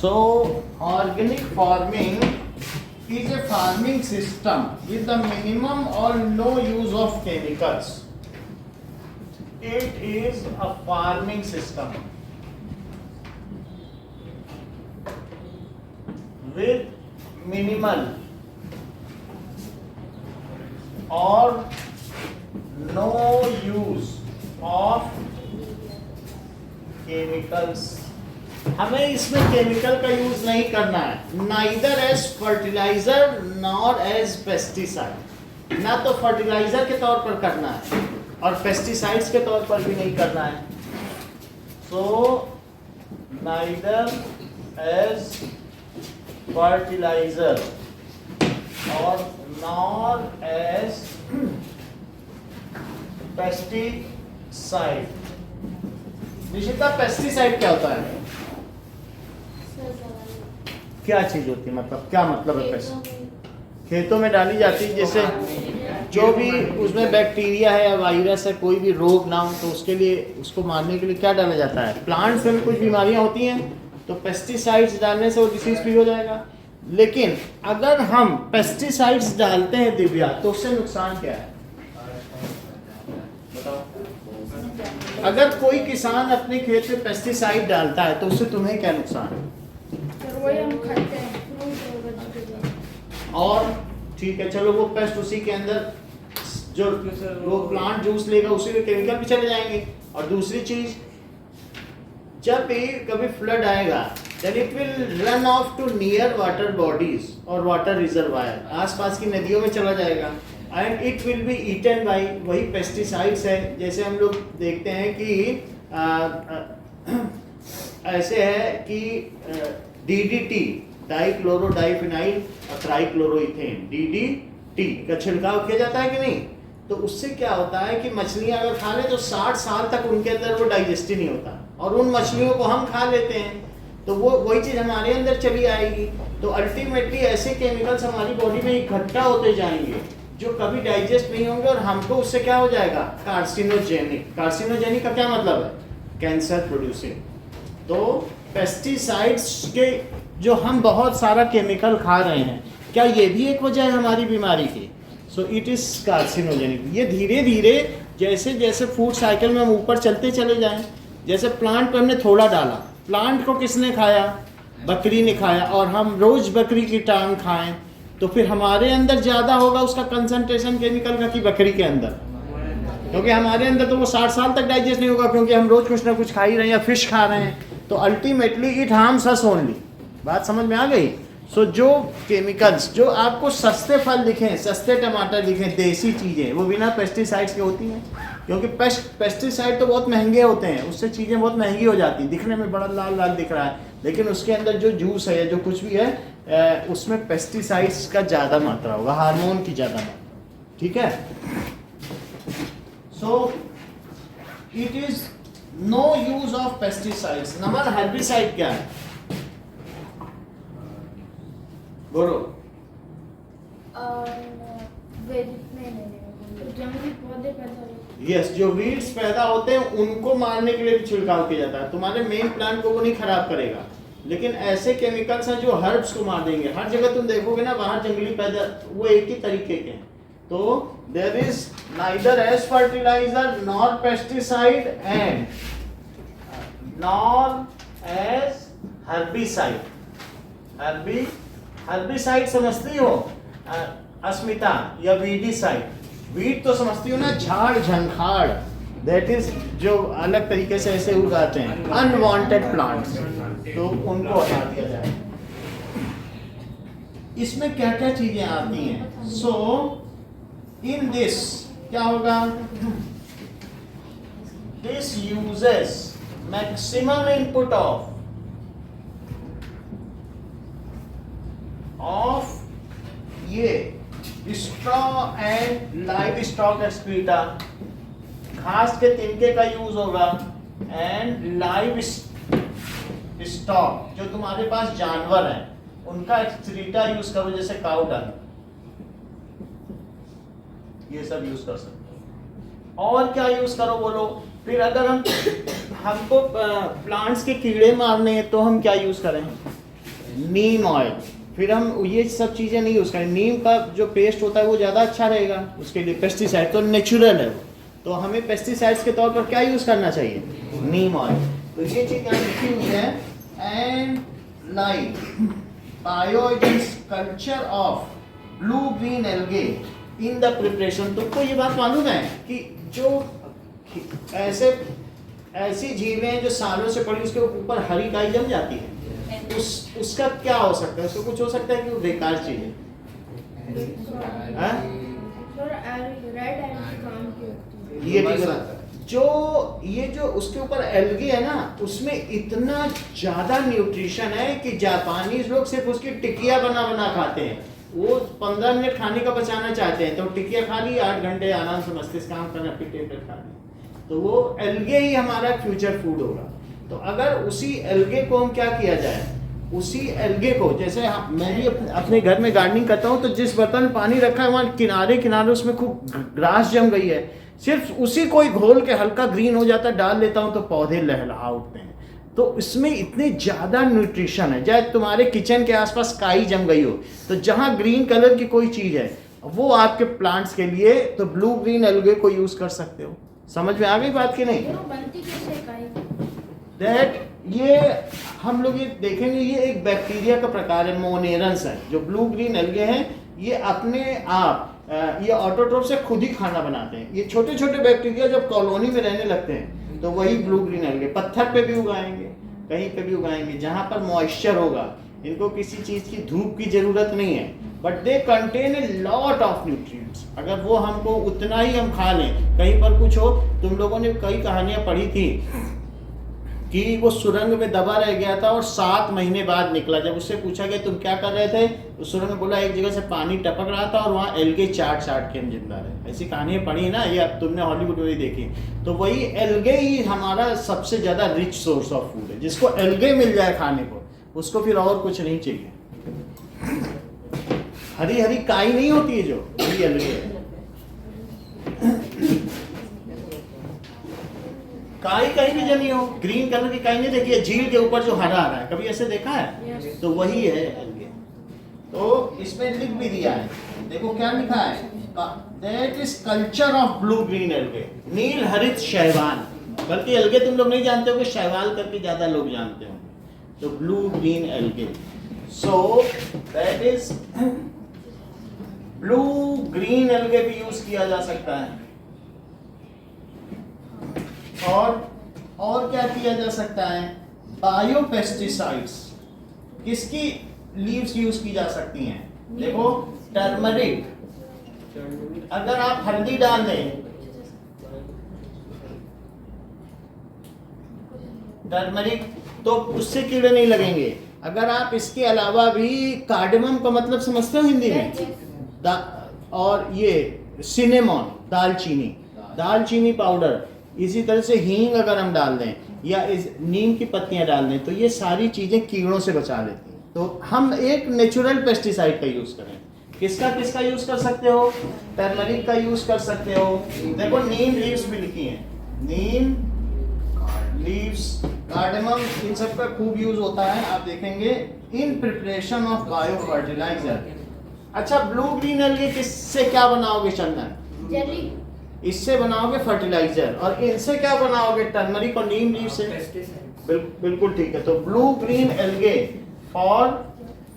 So organic farming is a farming system with the minimum or no use of chemicals. It is a farming system with minimal or no use of chemicals. हमें इसमें chemical का use नहीं करना है, neither as fertiliser nor as pesticide. ना तो fertiliser के तौर पर करना है और पेस्टिसाइड्स के तौर पर भी नहीं करना है। सो नाइदर एज फर्टिलाइजर और nor as pesticide. Nishita, pesticide क्या होता है? क्या चीज होती है, मतलब क्या मतलब है पेस्टिसाइड? खेतों में डाली जाती है, जैसे जो भी उसमें बैक्टीरिया है या वायरस है, कोई भी रोग ना हो तो उसके लिए, उसको मारने के लिए क्या डाला जाता है? प्लांट्स में कुछ बीमारियां होती हैं तो पेस्टिसाइड्स डालने से वो डिसीज फ्री हो जाएगा। लेकिन अगर हम पेस्टिसाइड्स डालते हैं दिव्या, तो उससे नुकसान क्या है बताओ? अगर कोई किसान अपने खेत में पेस्टिसाइड डालता है तो उससे तुम्हें क्या नुकसान है? हम खाते हैं और ठीक है, चलो वो पेस्ट उसी के अंदर जो वो प्लांट जूस लेगा उसी में केमिकल भी चले जाएंगे। और दूसरी चीज, जब भी कभी फ्लड आएगा then it will run off to near water bodies और water reservoir, आसपास की नदियों में चला जाएगा and it will be eaten by वही पेस्टिसाइड्स है। जैसे हम लोग देखते हैं कि ऐसे है कि DDT डाइक्लोरोडाइफिनाइल ट्राइक्लोरोइथेन DDT का छिड़काव किया जाता है कि नहीं? तो उससे क्या होता है कि मछलियां अगर खा लें तो 60 साल तक उनके अंदर वो डाइजेस्ट ही नहीं होता, और उन मछलियों को हम खा लेते हैं तो वो वही चीज़ हमारे अंदर चली आएगी। तो अल्टीमेटली ऐसे केमिकल्स हमारी बॉडी में इकट्ठा होते जाएंगे जो कभी डाइजेस्ट नहीं होंगे और हमको उससे क्या हो जाएगा? कार्सिनोजेनिक। कार्सिनोजेनिक का क्या मतलब है? Cancer producing. तो पेस्टिसाइड्स के जो हम बहुत सारा केमिकल खा रहे हैं, क्या ये भी एक वजह है हमारी बीमारी की? So it is carcinogenic. ये धीरे धीरे जैसे जैसे फूड साइकिल में हम ऊपर चलते चले जाएं, जैसे प्लांट पर हमने थोड़ा डाला, प्लांट को किसने खाया? बकरी ने खाया, और हम रोज बकरी की टांग खाएं तो फिर हमारे अंदर ज़्यादा होगा उसका कंसंट्रेशन केमिकल का कि बकरी के अंदर? क्योंकि हमारे अंदर तो वो 60 साल तक डाइजेस्ट नहीं होगा, क्योंकि हम रोज कुछ ना कुछ खा ही रहे हैं या फिश खा रहे हैं। तो ultimately it harms us only. बात समझ में आ गई? सो जो केमिकल्स, जो आपको सस्ते फल दिखें, सस्ते टमाटर दिखें, देसी चीज़ें, वो बिना पेस्टिसाइड्स की होती हैं। क्योंकि पेस्टिसाइड तो बहुत महंगे होते हैं, उससे चीज़ें बहुत महंगी हो जाती हैं। दिखने में बड़ा लाल लाल दिख रहा है, लेकिन उसके अंदर जो जूस है या जो कुछ भी है उसमें पेस्टिसाइड्स का ज़्यादा मात्रा होगा, हार्मोन की ज़्यादा मात्रा। ठीक है? So it is no use of pesticides. Number herbicide क्या है? बोलो। जंगली पौधे पैदा होते हैं। यस, जो वीड्स पैदा होते हैं उनको मारने के लिए भी छिड़काव किया जाता है। तुम्हारे मेन प्लांट को वो नहीं खराब करेगा, लेकिन ऐसे केमिकल्स हैं जो हर्ब्स को मार देंगे। हर जगह तुम देखोगे ना बाहर जंगली पैदा, वो एक ही तरीके के हैं। तो there is neither as fertiliser nor pesticide and nor as herbicide. Herbicide समझती हो अस्मिता, या वीडीसाइड? वीड तो समझती हो ना, झाड़ झंखाड़, दैट इज जो अलग तरीके से ऐसे उगाते हैं अनवांटेड प्लांट्स, तो उनको हटा दिया जाए। इसमें क्या क्या चीजें आती हैं? सो इन दिस क्या होगा? This uses maximum input of ये straw and livestock excreta, घास के तिनके का यूज होगा, एंड लाइव स्टॉक, जो तुम्हारे पास जानवर हैं उनका एक्सक्रीटा यूज करो, जैसे काऊ डंग, ये सब यूज कर सकते हो। और क्या यूज करो बोलो? फिर अगर हमको प्लांट्स के कीड़े मारने हैं तो हम क्या यूज करें? नीम ऑयल, फिर हम ये सब चीज़ें नहीं यूज़ करें। नीम का जो पेस्ट होता है वो ज़्यादा अच्छा रहेगा उसके लिए। पेस्टिसाइड तो नेचुरल है वो, तो हमें पेस्टिसाइड्स के तौर पर क्या यूज़ करना चाहिए? नीम ऑयल। तो ये चीज़ यहाँ लिखी हुई है, and like bioagents culture of blue green algae in the preparation. तुमको ये बात मालूम है कि जो ऐसी झीलें हैं जो सालों से पड़ी, उसके ऊपर हरी काई जम जाती है, उसका क्या हो सकता है? उसको कुछ हो सकता है कि वो बेकार चीज है? रेड एल्गी काम की होती है। ये ठीक है। जो उसके ऊपर एल्गी है ना, उसमें इतना ज्यादा न्यूट्रिशन है कि जापानीज लोग सिर्फ उसकी टिकिया बना बना खाते हैं। वो 15 मिनट खाने का बचाना चाहते हैं तो टिकिया खा ली, 8 घंटे आराम से मस्तिष्क काम करना, फिर टेबलेट खा ली। तो वो एल्गे ही हमारा फ्यूचर फूड होगा। तो अगर उसी एल्गे को हम क्या किया जाए, उसी एल्गे को, जैसे मैं भी अपने घर में गार्डनिंग करता हूँ, तो जिस बर्तन में पानी रखा है वहाँ किनारे किनारे उसमें खूब ग्रास जम गई है, सिर्फ उसी को ही घोल के हल्का ग्रीन हो जाता, डाल देता हूँ तो पौधे लहलहा उठते हैं। तो इसमें इतने ज़्यादा न्यूट्रिशन है। चाहे तुम्हारे किचन के आसपास काई जम गई हो, तो जहाँ ग्रीन कलर की कोई चीज़ है वो आपके प्लांट्स के लिए, तो ब्लू ग्रीन एल्गे को यूज़ कर सकते हो। समझ में आ गई बात की नहीं? बनती कैसे काई? दैट ये हम लोग ये देखेंगे, ये एक बैक्टीरिया का प्रकार है, मोनेरंस है। जो ब्लू ग्रीन एल्गे हैं ये अपने आप ये ऑटोट्रोफ से खुद ही खाना बनाते हैं। ये छोटे छोटे बैक्टीरिया जब कॉलोनी में रहने लगते हैं तो वही ब्लू ग्रीन एल्गे पत्थर पे भी उगाएंगे, कहीं पे भी उगाएंगे जहाँ पर मॉइस्चर होगा। इनको किसी चीज़ की धूप की जरूरत नहीं है, but they contain a lot of nutrients. अगर वो हमको उतना ही हम खा लें, कहीं पर कुछ हो, तुम लोगों ने कई कहानियां पढ़ी थी कि वो सुरंग में दबा रह गया था और 7 महीने बाद निकला। जब उससे पूछा गया तुम क्या कर रहे थे, तो सुरंग में बोला एक जगह से पानी टपक रहा था और वहाँ एल्गे चाट के हम जिंदा रहे। ऐसी कहानियां पढ़ी ना, ये अब तुमने हॉलीवुड में भी देखी। तो वही एल्गे ही हमारा सबसे ज़्यादा रिच सोर्स ऑफ फूड है। जिसको एल्गे मिल जाए खाने को, उसको फिर और कुछ नहीं चाहिए। हरी हरी काई नहीं होती है जो, वही एल्गे है। काई कहीं भी जमी हो, ग्रीन कलर की काई नहीं देखी है झील के ऊपर जो हरा हरा है, कभी ऐसे देखा है? तो वही है एल्गे। तो इसमें लिख भी दिया है, देखो क्या लिखा है, that is culture of blue green algae, नील हरित शैवाल। बल्कि एल्गे तुम लोग नहीं जानते हो कि शैवाल करके ज्यादा लोग जानते हो। तो blue green algae, so that is blue green algae भी यूज किया जा सकता है। और क्या किया जा सकता है? बायोपेस्टिसाइड्स। किसकी लीव्स यूज की जा सकती हैं? देखो टर्मरिक, अगर आप हल्दी डाल दें, टर्मरिक, तो उससे कीड़े नहीं लगेंगे। अगर आप इसके अलावा भी कार्डेमम का मतलब समझते हो हिंदी में, और ये सिनेमॉन, दालचीनी पाउडर, इसी तरह से हींग अगर हम डाल दें या इस नीम की पत्तियां डाल दें, तो ये सारी चीजें कीड़ों से बचा लेती हैं। तो हम एक नेचुरल पेस्टिसाइड का यूज करें। किसका यूज कर सकते हो? टर्मरिक का यूज कर सकते हो। देखो नीम लीव्स भी लिखी हैं, नीम लीव्स, कार्डेमम, इन सब का खूब यूज होता है। आप देखेंगे in preparation of bio fertiliser. अच्छा, ब्लू ग्रीन एल्गे किससे क्या बनाओगे चंदन? जेली। इससे बनाओगे फर्टिलाइजर, और इनसे क्या बनाओगे? टर्मरिक और नीम लीव से। बिल्कुल ठीक है। तो blue green algae for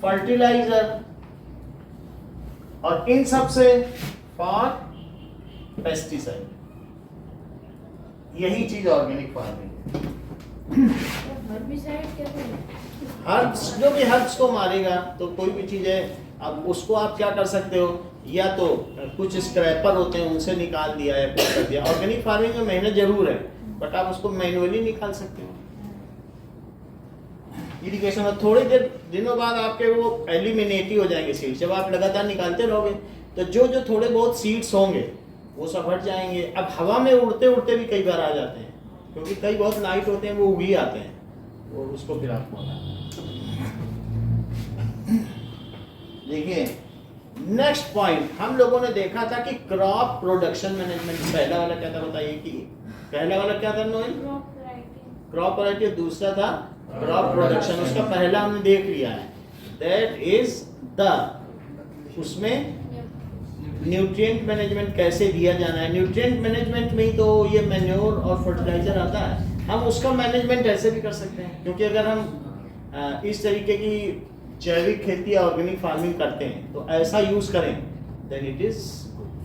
fertiliser, और इन सब से फॉर पेस्टिसाइड। यही चीज ऑर्गेनिक फार्मिंग है। हर्बिसाइड क्या है? हर्ब्स, जो भी हर्ब्स को मारेगा, तो कोई भी चीज है, अब उसको आप क्या कर सकते हो, या तो कुछ स्क्रैपर होते हैं उनसे निकाल दिया है, कुछ कर दिया। ऑर्गेनिक फार्मिंग में मेहनत जरूर है, बट आप उसको मैन्युअली निकाल सकते हो। इरिगेशन में थोड़ी देर दिनों बाद आपके वो एलिमिनेट हो जाएंगे सीड्स। जब आप लगातार निकालते रहोगे तो जो थोड़े बहुत सीड्स होंगे वो सब हट जाएंगे। अब हवा में उड़ते उड़ते भी कई बार आ जाते हैं, क्योंकि कई बहुत लाइट होते हैं, वो उग ही आते हैं, वो उसको फिर आपको हटाना। देखिए नेक्स्ट पॉइंट, हम लोगों ने देखा था कि क्रॉप प्रोडक्शन मैनेजमेंट। पहला वाला क्या था बताइए? कि पहला वाला क्या था नोएल? Crop variety. दूसरा था क्रॉप प्रोडक्शन। उसका पहला हमने देख लिया है। दैट इज द, उसमें न्यूट्रिएंट मैनेजमेंट कैसे दिया जाना है। न्यूट्रिएंट मैनेजमेंट में ही तो ये मैन्योर और फर्टिलाइजर आता है। हम उसका मैनेजमेंट ऐसे भी कर सकते हैं, क्योंकि अगर हम इस तरीके की जैविक खेती या ऑर्गेनिक फार्मिंग करते हैं तो ऐसा यूज करें देन इट इज,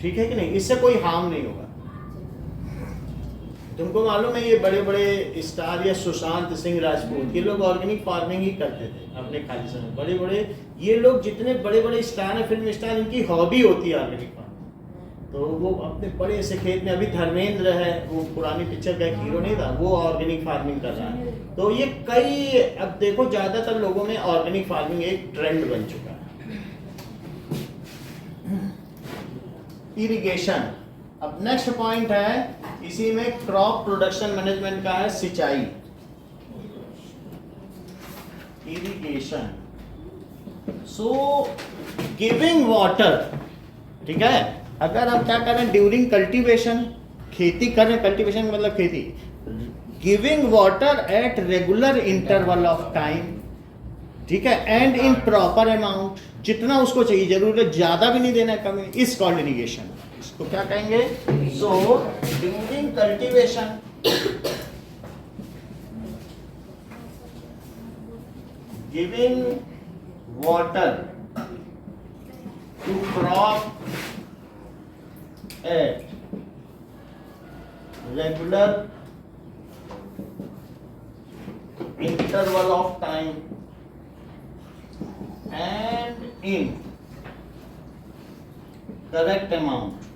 ठीक है कि नहीं, इससे कोई हार्म नहीं होगा। तुमको मालूम है ये बड़े बड़े स्टार या सुशांत सिंह राजपूत, ये लोग ऑर्गेनिक फार्मिंग ही करते थे अपने खाली समय। बड़े बड़े ये लोग जितने बड़े बड़े स्टार हैं, फिल्म स्टार, इनकी हॉबी होती है ऑर्गेनिक फार्मिंग। तो वो अपने बड़े से खेत में, अभी धर्मेंद्र है, वो पुरानी पिक्चर का एक हीरो नहीं था, वो ऑर्गेनिक फार्मिंग कर रहा है। तो ये कई, अब देखो ज्यादातर लोगों में ऑर्गेनिक फार्मिंग एक ट्रेंड बन चुका है। इरिगेशन, अब नेक्स्ट पॉइंट है इसी में क्रॉप प्रोडक्शन मैनेजमेंट का है, सिंचाई, इरिगेशन। सो गिविंग वाटर, ठीक है, अगर हम क्या करें ड्यूरिंग कल्टीवेशन, खेती करें, कल्टीवेशन मतलब खेती, giving water at regular interval of time, ठीक है, एंड इन प्रॉपर अमाउंट, जितना उसको चाहिए, जरूरत ज्यादा भी नहीं देना, कम, इस कॉल्ड इरिगेशन। इसको क्या कहेंगे? So during cultivation giving water to crop at regular interval of time and in correct amount.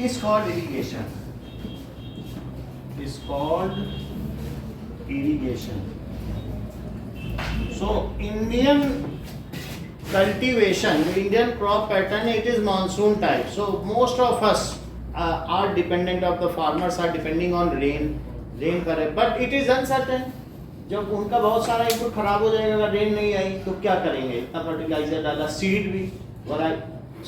Is called irrigation. Is called irrigation. So Indian cultivation, Indian crop pattern, it is monsoon type. So most of us are dependent of the farmers are depending on rain correct, but it is uncertain. जब उनका बहुत सारा input खराब हो जाएगा, अगर rain नहीं आई तो क्या करेंगे? इतना फर्टिलाइजर डाला, सीड भी, और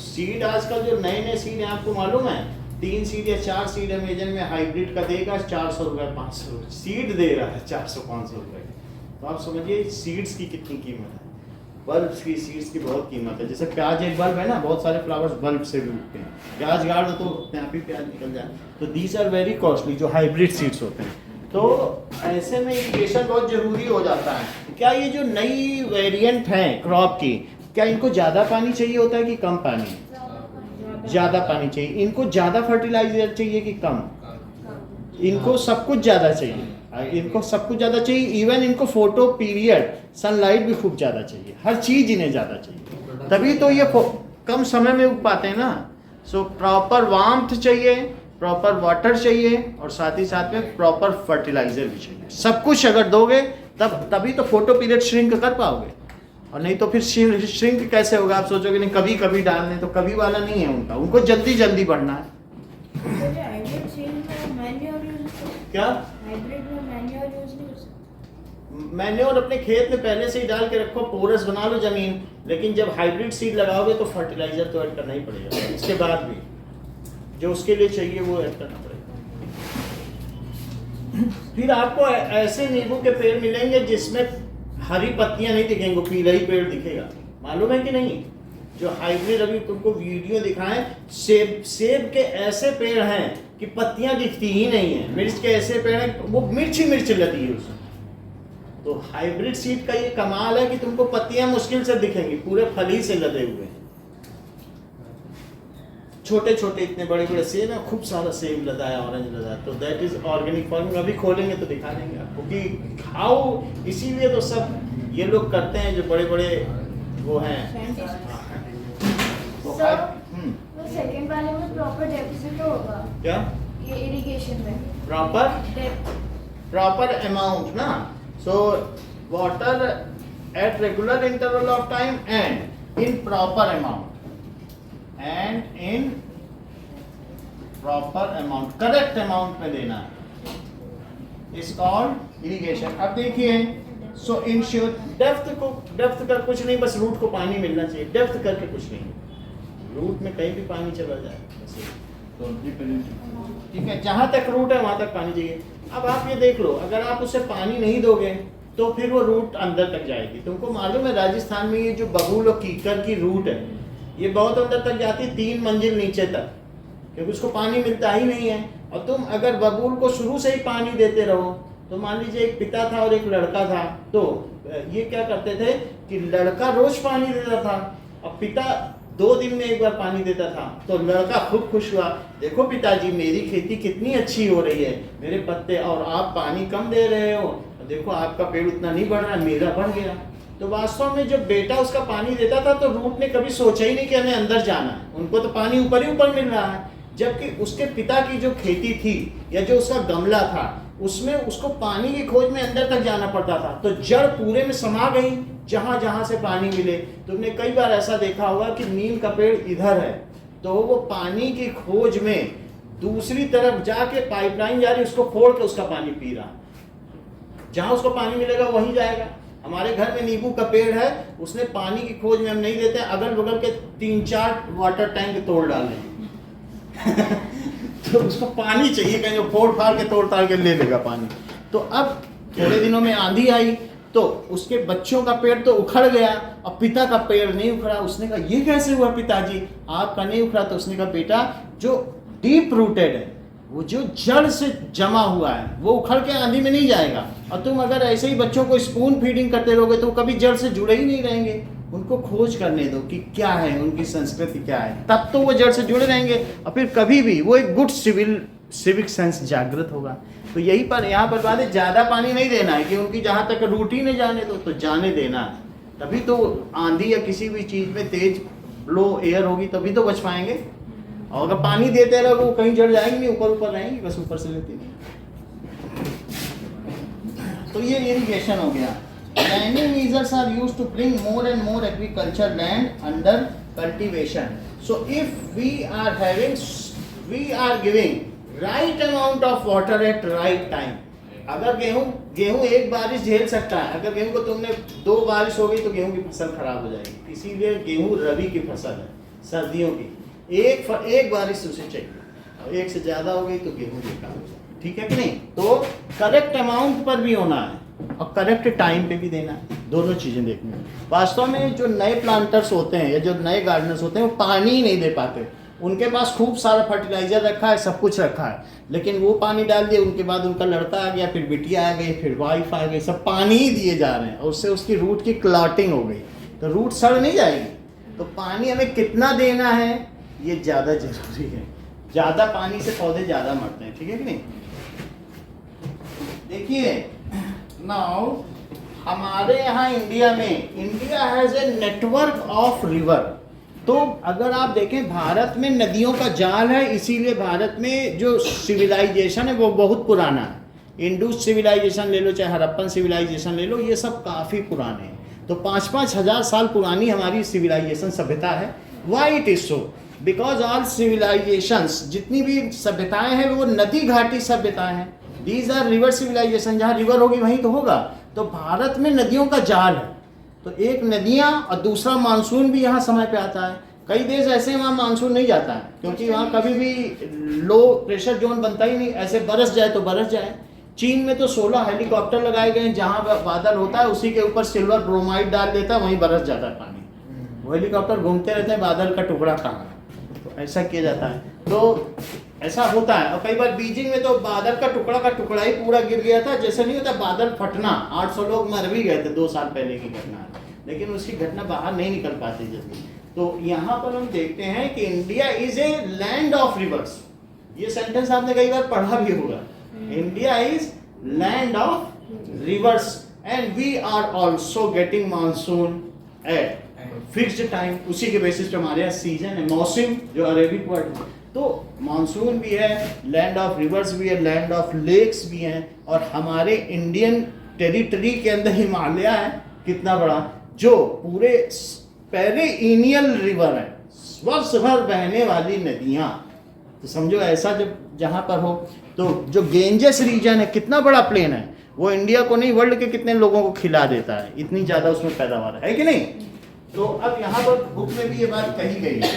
सीड आजकल जो नए नए सीड हैं, आपको मालूम है 3 सीड या 4 सीड अमेजन में हाइब्रिड का देगा 400 रुपये 500 रुपये, सीड दे रहा है 400-500 रुपये। तो आप समझिए सीड्स की कितनी कीमत है, बल्ब्स की, सीड्स की बहुत कीमत है। जैसे प्याज एक बल्ब है ना, बहुत सारे फ्लावर्स बल्ब से भी उगते हैं, प्याज गाड़ दो तो अपने आप ही प्याज निकल जाए। तो दीज आर वेरी कॉस्टली, जो हाइब्रिड सीड्स होते हैं। तो ऐसे में इरिगेशन बहुत जरूरी हो जाता है। क्या ये जो नई वेरिएंट है क्रॉप की, क्या इनको ज़्यादा पानी चाहिए होता है कि कम पानी? ज़्यादा पानी चाहिए। इनको ज़्यादा फर्टिलाइजर चाहिए कि कम? इनको सब कुछ ज़्यादा चाहिए, इनको सब कुछ ज़्यादा चाहिए। इवन इनको फोटो पीरियड, सनलाइट भी खूब ज़्यादा चाहिए, हर चीज़ इन्हें ज़्यादा चाहिए, तभी तो ये कम समय में उग पाते हैं ना। सो प्रॉपर वार्मथ चाहिए, प्रॉपर वाटर चाहिए, और साथ ही साथ में प्रॉपर फर्टिलाइजर भी चाहिए। सब कुछ अगर दोगे तभी तो फोटो पीरियड श्रिंक कर पाओगे, और नहीं तो फिर श्रिंक कैसे होगा? आप सोचोगे नहीं कभी कभी डालने, तो कभी वाला नहीं है उनका, उनको जल्दी जल्दी बढ़ना है। क्या मैन्योर अपने खेत में पहले से ही डाल के रखो, पोरस बना लो जमीन, लेकिन जब हाइब्रिड सीड लगाओगे तो फर्टिलाइजर तो ऐड करना ही पड़ेगा, इसके बाद भी जो उसके लिए चाहिए वो ऐड करना पड़ेगा। फिर आपको ऐसे नींबू के पेड़ मिलेंगे जिसमें हरी पत्तियां नहीं दिखेंगी, पीला ही पेड़ दिखेगा, मालूम है कि नहीं? जो हाइब्रिड अभी तुमको वीडियो दिखाएं, सेब के ऐसे पेड़ हैं कि पत्तियां दिखती ही नहीं है, मिर्च के ऐसे पेड़ हैं वो मिर्च ही मिर्च लगी है उसमें। तो हाइब्रिड सीड का ये कमाल है कि तुमको पत्तियां मुश्किल से दिखेंगी, पूरे फल ही से लदे हुए हैं। छोटे छोटे इतने बड़े बड़े सेब हैं, खूब सारा सेब लदा है, ऑरेंज लदा है। तो दैट इज ऑर्गेनिक फार्मिंग। अभी खोलेंगे तो दिखा देंगे आपको कि हाउ, इसीलिए तो सब ये लोग करते हैं जो बड़े बड़े वो हैं। तो सेकंड वाले में प्रॉपर डेप्थ से तो होगा क्या? ये इरिगेशन में प्रॉपर डेप्थ, प्रॉपर अमाउंट ना। So water at regular interval of time and in proper amount, and in proper amount, correct amount में देना, इज कॉल्ड इरिगेशन। अब देखिए सो इन शॉर्ट डेप्थ का कुछ नहीं, बस रूट को पानी मिलना चाहिए, डेप्थ करके कुछ नहीं, रूट में कहीं भी पानी चला जाए बस ये। तो ठीक है, जहाँ तक रूट है वहाँ तक पानी चाहिए। अब आप ये देख लो, अगर आप उसे पानी नहीं दोगे तो फिर वो रूट अंदर तक जाएगी। तुमको मालूम है राजस्थान में ये जो बबूल और कीकर की रूट है ये बहुत अंदर तक जाती है, 3 मंजिल नीचे तक, क्योंकि उसको पानी मिलता ही नहीं है। और तुम अगर बबूल को शुरू से ही पानी देते रहो, तो मान लीजिए एक पिता था और एक लड़का था, तो ये क्या करते थे कि लड़का रोज पानी देता था और पिता 2 दिन में एक बार पानी देता था। तो लड़का खूब खुश हुआ, देखो पिताजी मेरी खेती कितनी अच्छी हो रही है, मेरे पत्ते, और आप पानी कम दे रहे हो, देखो आपका पेड़ उतना नहीं बढ़ रहा, मेरा बढ़ गया। तो वास्तव में जब बेटा उसका पानी देता था तो रूट ने कभी सोचा ही नहीं कि हमें अंदर जाना है, उनको तो पानी ऊपर ही ऊपर मिल रहा है। जबकि उसके पिता की जो खेती थी या जो उसका गमला था उसमें उसको पानी की खोज में अंदर तक जाना पड़ता था, तो जड़ पूरे में समा गई जहां जहां से पानी मिले। तुमने कई बार ऐसा देखा होगा कि नीम का पेड़ इधर है तो वो पानी की खोज में दूसरी तरफ जाके पाइपलाइन जा रही, उसको फोड़ के उसका पानी पी रहा, जहां उसको पानी मिलेगा वहीं जाएगा। हमारे घर में नींबू का पेड़ है, उसने पानी की खोज में हम नहीं देते, अगल बगल के 3-4 वाटर टैंक तोड़ डाले तो उसको पानी चाहिए, कहीं फोड़ फाड़ के तोड़ ताड़ के ले लेगा पानी। तो अब थोड़े दिनों में आंधी आई तो उसके बच्चों का पेड़ तो उखड़ गया और पिता का पेड़ नहीं उखड़ा। उसने कहा ये कैसे हुआ पिताजी, आपका नहीं उखड़ा? तो उसने कहा बेटा जो डीप रूटेड है, वो जो जड़ से जमा हुआ है वो उखड़ के आंधी में नहीं जाएगा। और तुम अगर ऐसे ही बच्चों को स्पून फीडिंग करते रहोगे तो कभी जड़ से जुड़े ही नहीं रहेंगे। उनको खोज करने दो कि क्या है, उनकी संस्कृति क्या है, तब तो वो जड़ से जुड़े रहेंगे और फिर कभी भी वो एक गुड सिविक सेंस जागृत होगा। तो यही पर यहाँ पर बात है, ज़्यादा पानी नहीं देना है कि उनकी जहाँ तक रूट ही नहीं जाने दो, तो जाने देना है, तभी तो आंधी या किसी भी चीज़ में तेज ब्लो एयर होगी तभी तो बच पाएंगे। और अगर पानी देते रहोगे वो कहीं जड़ जाएंगे नहीं, ऊपर ऊपर रहेंगी, बस ऊपर से लेती नहीं। तो ये इरिगेशन हो गया। Landing measures are used to bring more and more agriculture land under cultivation. So if we are giving right amount of water at right time. अगर गेहूं एक बारिश झेल सकता है, अगर गेहूं को तुमने 2 बारिश हो गई तो गेहूं की फसल खराब हो जाएगी। इसीलिए गेहूं रबी की फसल है, सर्दियों की। एक बारिश उसे चाहिए, और एक से ज्यादा हो गई तो गेहूं बेकार हो जाएगा, ठीक है कि नहीं? तो करेक्ट अमाउंट पर भी होना है और करेक्ट टाइम पे भी देना है, दोनों चीजें देखनी है। वास्तव में जो नए प्लांटर्स होते हैं या जो नए गार्डनर्स होते हैं वो पानी ही नहीं दे पाते। उनके पास खूब सारा फर्टिलाइजर रखा है, सब कुछ रखा है, लेकिन वो पानी डाल दिए, उनके बाद उनका लड़का आ गया, फिर बिटिया आ गई, फिर वाइफ आ गई, सब पानी ही दिए जा रहे हैं और उससे उसकी रूट की क्लॉटिंग हो गई, तो रूट सड़ नहीं जाएगी। तो पानी हमें कितना देना है ये ज़्यादा जरूरी है। ज़्यादा पानी से पौधे ज़्यादा मरते हैं, ठीक है कि नहीं? देखिए नाउ हमारे यहाँ India has a network of river. तो अगर आप देखें भारत में नदियों का जाल है, इसीलिए भारत में जो सिविलाइजेशन है वो बहुत पुराना है। इंडस सिविलाइजेशन ले लो, चाहे हड़प्पन सिविलाइजेशन ले लो, ये सब काफ़ी पुराने हैं। तो 5-5 हज़ार साल पुरानी हमारी सिविलाइजेशन सभ्यता है। Why it is so? Because all civilisations, जितनी भी सभ्यताएं हैं वो नदी घाटी सभ्यताएं हैं। दीज आर रिवर सिविलाइजेशन, जहाँ रिवर होगी वहीं तो होगा। तो भारत में नदियों का जाल है, तो एक नदियाँ और दूसरा मानसून भी यहाँ समय पे आता है। कई देश ऐसे हैं वहाँ मानसून नहीं जाता है, क्योंकि वहाँ कभी भी लो प्रेशर जोन बनता ही नहीं, ऐसे बरस जाए तो बरस जाए। चीन में तो 16 हेलीकॉप्टर लगाए गए हैं, जहाँ बादल होता है उसी के ऊपर सिल्वर ब्रोमाइड डाल देता है, वहीं बरस जाता है पानी। वो हेलीकॉप्टर घूमते रहते हैं, बादल का टुकड़ा कहाँ है, तो ऐसा किया जाता है। तो ऐसा होता है। और कई बार बीजिंग में तो बादल का टुकड़ा ही पूरा गिर गया था, जैसे नहीं होता बादल फटना, 800 लोग मर भी गए थे 2 साल पहले की घटना है, लेकिन उसकी घटना बाहर नहीं निकल पाती जल्दी। तो यहाँ पर हम देखते हैं कि India is a land of rivers. ये सेंटेंस आपने कई बार पढ़ा भी होगा, India is land of rivers and we are also getting monsoon at fixed time. उसी के बेसिस पे हमारे यहाँ सीजन है, मौसम जो अरेबिक वर्ड, तो मानसून भी है, लैंड ऑफ रिवर्स भी है, लैंड ऑफ लेक्स भी हैं। और हमारे इंडियन टेरिटरी के अंदर हिमालय है कितना बड़ा, जो पूरे पेरिनियल रिवर है, वर्ष भर बहने वाली नदियाँ। तो समझो ऐसा जब जहाँ पर हो, तो जो गेंजेस रीजन है कितना बड़ा प्लेन है, वो इंडिया को नहीं, वर्ल्ड के कितने लोगों को खिला देता है, इतनी ज़्यादा उसमें पैदावार है कि नहीं। तो अब यहाँ पर बुक में भी ये बात कही गई है।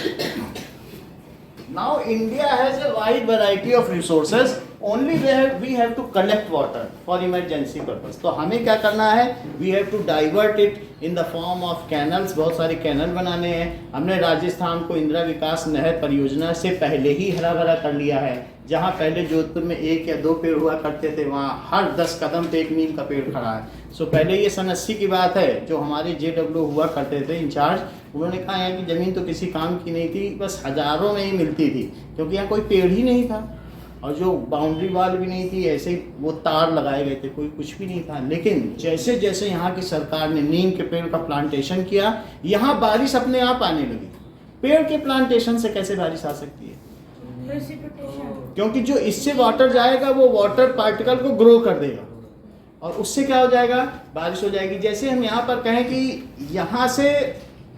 Now India has a wide variety of resources, only we have to collect water for emergency purpose. तो हमें क्या करना है, we have to divert it in the form of canals. बहुत सारे कैनल बनाने हैं। हमने राजस्थान को इंदिरा विकास नहर परियोजना से पहले ही हरा भरा कर लिया है। जहाँ पहले जोधपुर में 1 या 2 पेड़ हुआ करते थे, वहाँ हर 10 कदम पे एक नीम का पेड़ खड़ा है। सो पहले ये सन 80 की बात है, जो हमारे JW हुआ करते थे इंचार्ज, उन्होंने कहा यहाँ की ज़मीन तो किसी काम की नहीं थी, बस हज़ारों में ही मिलती थी, क्योंकि यहाँ कोई पेड़ ही नहीं था और जो बाउंड्री वाल भी नहीं थी, ऐसे ही वो तार लगाए गए थे, कोई कुछ भी नहीं था। लेकिन जैसे जैसे यहाँ की सरकार ने नीम के पेड़ का प्लांटेशन किया, यहाँ बारिश अपने आप आने लगी। पेड़ के प्लांटेशन से कैसे बारिश आ सकती है? क्योंकि जो इससे वाटर जाएगा वो वाटर पार्टिकल को ग्रो कर देगा और उससे क्या हो जाएगा, बारिश हो जाएगी। जैसे हम यहाँ पर कहें कि यहाँ से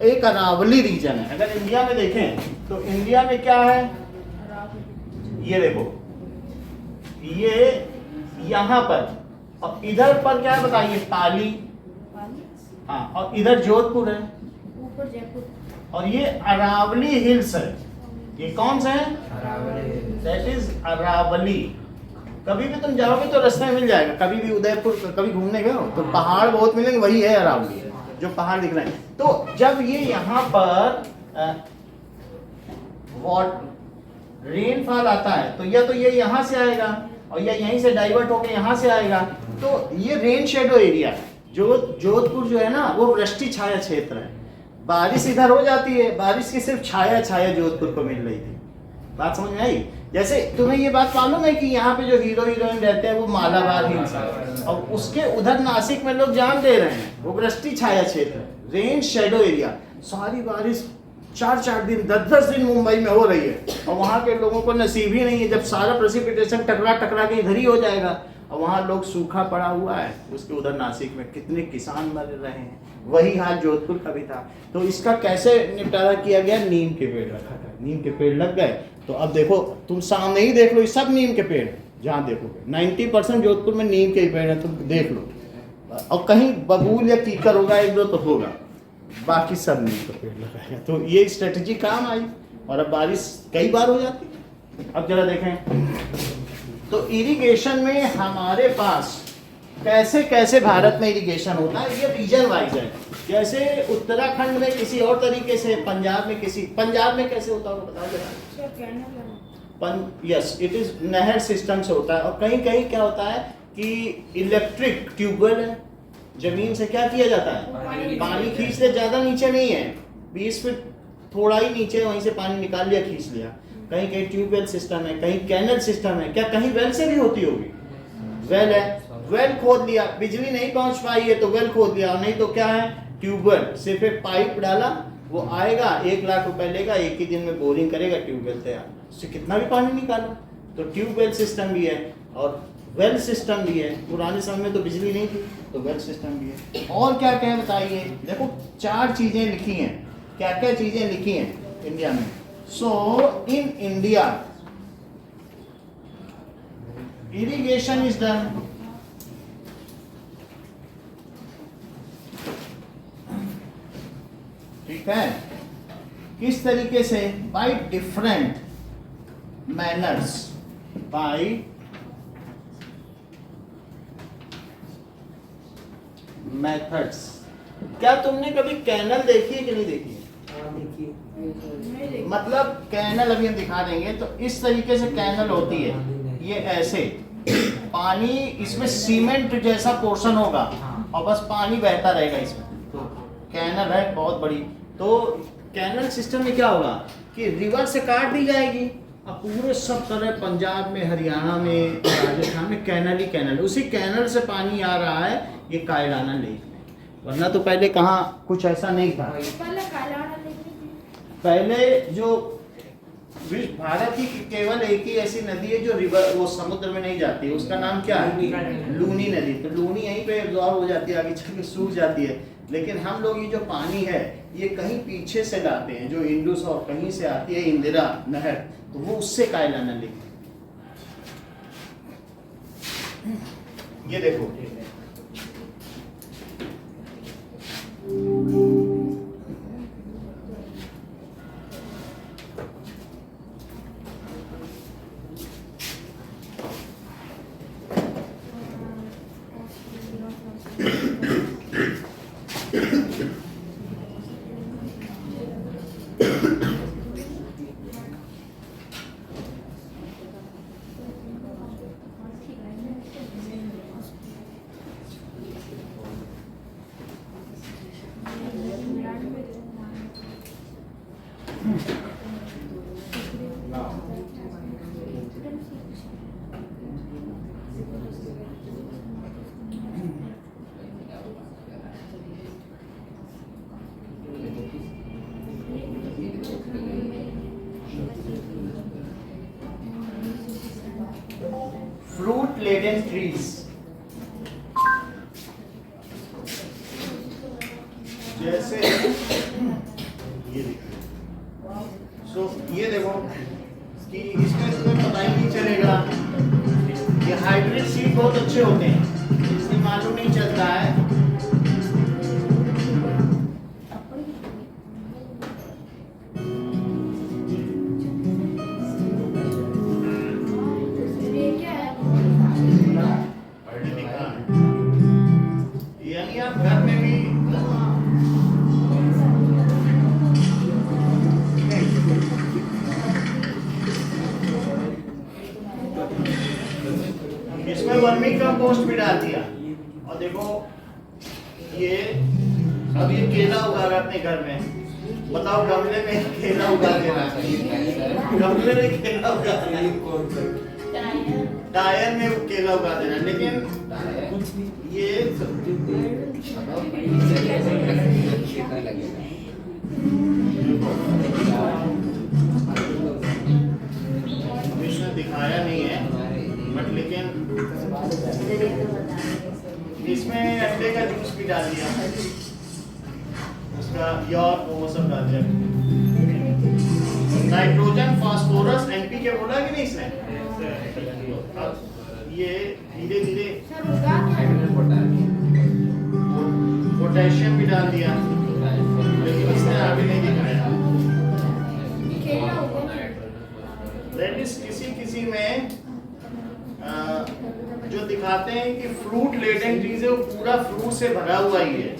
एक अरावली रीजन है, अगर इंडिया में देखें तो इंडिया में क्या है, ये देखो, ये यहाँ पर, और इधर पर क्या है बताइए, पाली, हाँ, और इधर जोधपुर है, ऊपर जयपुर, और ये अरावली हिल्स है। ये कौन सा है? That is Aravalli. कभी भी तुम जाओगे तो रास्ते में मिल जाएगा, कभी भी उदयपुर कभी घूमने गए हो तो पहाड़ बहुत मिलेंगे, वही है अरावली, जो पहाड़ दिख रहे हैं। तो जब ये यहाँ पर रेनफॉल आता है तो ये यहाँ से आएगा और या यहीं से डाइवर्ट होकर यहाँ से आएगा। तो ये रेन शेडो एरिया है। जोधपुर जो है ना, वो वृष्टि छाया क्षेत्र है। बारिश इधर हो जाती है, बारिश की सिर्फ छाया जोधपुर को मिल रही थी। बात समझ में आई? जैसे तुम्हें ये बात मालूम है कि यहाँ पे जो हीरो हीरोइन रहते हैं वो मालाबार हिल्स है, और उसके उधर नासिक में लोग जान दे रहे हैं, वो वृष्टि छाया क्षेत्र है, रेन शेडो एरिया। सारी बारिश 4-4 दिन 10-10 दिन मुंबई में हो रही है, और वहाँ के लोगों को नसीब ही नहीं है, जब सारा प्रेसिपिटेशन टकरा के इधर ही हो जाएगा, और वहाँ लोग सूखा पड़ा हुआ है। उसके उधर नासिक में कितने किसान मर रहे हैं, वही हाल जोधपुर का भी था। तो इसका कैसे निपटारा किया गया? नीम के पेड़ रखा था, नीम के पेड़ लग गए। तो अब देखो, तुम सामने ही देख लो, ये सब नीम के पेड़, जहाँ देखोगे 90% जोधपुर में नीम के ही पेड़ है, तुम देख लो। और कहीं बबूल या कीकर होगा, 1-2 तो होगा, बाकी सब नीम का पेड़ लगाएगा। तो ये स्ट्रेटजी काम आई, और अब बारिश कई बार हो जाती है। अब जरा देखें तो इरिगेशन में हमारे पास कैसे कैसे भारत में इरिगेशन होता है, ये रीजन वाइज है। जैसे उत्तराखंड में किसी और तरीके से, पंजाब में कैसे होता है बताओ जरा। यस, इट इज नहर सिस्टम से होता है। और कहीं कहीं क्या होता है कि इलेक्ट्रिक ट्यूबवेल है, जमीन से क्या किया जाता है, पानी खींच ले, ज्यादा नीचे नहीं है, 20 फीट थोड़ा ही नीचे, वहीं से पानी निकाल लिया, खींच लिया। कहीं कहीं ट्यूबवेल सिस्टम है, कहीं कैनल सिस्टम है, क्या कहीं वेल से भी होती होगी? वेल है, वेल खोद लिया, बिजली नहीं पहुंच पाई है तो वेल खोद लिया, नहीं तो क्या है, ट्यूबवेल, सिर्फ एक पाइप डाला, वो आएगा, 1 लाख रुपए लेगा, एक ही दिन में बोरिंग करेगा, ट्यूबवेल तैयार, उससे कितना भी पानी निकालो। तो ट्यूबवेल सिस्टम भी है और वेल सिस्टम भी है। पुराने समय में तो बिजली नहीं थी, तो वेल सिस्टम भी है। और क्या क्या बताइए, देखो 4 चीजें लिखी हैं, क्या क्या चीजें लिखी हैं इंडिया में। So in India irrigation is done ठीक है, किस तरीके से, by different manners, by methods. क्या तुमने कभी कैनल देखी है कि नहीं देखी है? मतलब कैनल अभी हम दिखा देंगे, तो इस तरीके से कैनल होती है, ये ऐसे पानी, इसमें सीमेंट जैसा पोर्शन होगा और बस पानी बहता रहेगा इसमें। तो कैनल है बहुत बड़ी। तो कैनल सिस्टम में क्या होगा कि रिवर से काट दी जाएगी, अब पूरे सब तरह पंजाब में, हरियाणा में, राजस्थान में कैनल ही कैनल, उसी कैनल से पानी आ रहा है ये कायलाना लेक में। वरना तो पहले कहाँ कुछ ऐसा नहीं था। पहले जो भारत की केवल एक ही ऐसी नदी है जो रिवर, वो समुद्र में नहीं जाती है, उसका नाम क्या है, लूनी नदी। तो लूनी यहीं पे एब्जॉर्ब हो जाती है, आगे चल के सूख जाती है। लेकिन हम लोग ये जो पानी है ये कहीं पीछे से लाते हैं, जो इंडस और कहीं से आती है इंदिरा नहर, तो वो उससे कायलाना लेक। ये देखो fruit laden trees. जैसे ये देखो, सो ये देखो कि इसमें तुम्हें पता ही नहीं चलेगा। ये हाइब्रिड सीड बहुत अच्छे होते हैं, इसलिए मालूम नहीं चलता है। ये क्या है? यानी आप घर में भी इसमें वर्मी कंपोस्ट भी डाल दिया। और देखो ये अब ये केला उगा रहा अपने घर में, बताओ गमले में केला उगा देना, गमले में केला उगा देना, टायर में केला उगा देना, लेकिन ये इसमें दिखाया नहीं है, बट लेकिन इसमें अंडे का जूस भी डाल दिया, उसका यॉर्क वो सब डाल दिया। नाइट्रोजन, फास्फोरस, एनपीके बोला कि नहीं इसने? अब ये धीरे धीरे सर उगा क्या है? पोटेशियम भी डाल दिया, लेकिन इसने आगे नहीं दिखाया। केला उगा। दैट इज किसी में जो दिखाते हैं कि फ्रूट लेडेन ट्रीज है, वो पूरा फ्रूट से भरा हुआ ही है,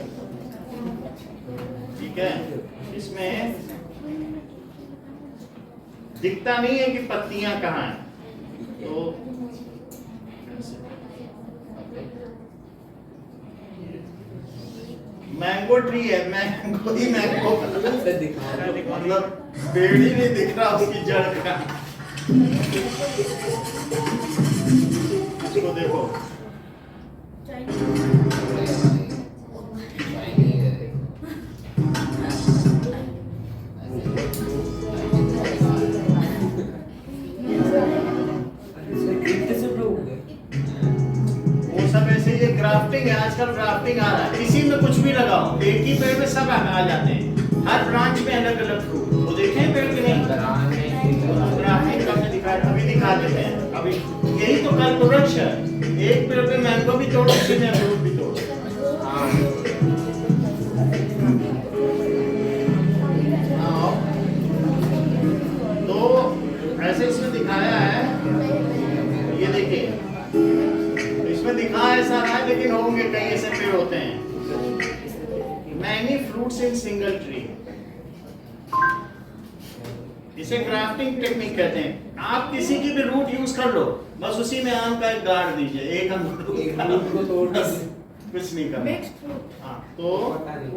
ठीक है। इसमें दिखता नहीं है कि पत्तियां कहाँ हैं, तो मैंगो ट्री है, मैंगो ही मैंगो मतलब पेड़ ही नहीं दिख रहा उसकी जड़ का। इसको देखो, वो सब ऐसे ये ग्राफ्टिंग है, आजकल ग्राफ्टिंग आ रहा है, इसी में कुछ भी लगाओ, एक ही पेड़ में सब आ जाते हैं, हर ब्रांच में अलग अलग फ्रूट। वो देखें पेड़ के नहीं, ग्राफ्टिंग हमने दिखाया, अभी दिखा देते हैं। अभी यही तो कल प्रोडक्ट है, एक पेड़ पे मैंगो भी तोड़ो, उसी में अमरूद भी तोड़ो। तो ऐसे इसमें दिखाया है, ये देखिए, इसमें दिखा ऐसा रहा है, लेकिन होंगे कई ऐसे पेड़ होते हैं। Many fruits in single tree, इसे ग्राफ्टिंग टेक्निक कहते हैं। आप किसी की भी रूट यूज कर लो, बस उसी में आम का एक गाड़ दीजिए, एक अमरूद को तोड़, बस कुछ नहीं करना। Mixed fruit. हाँ, तो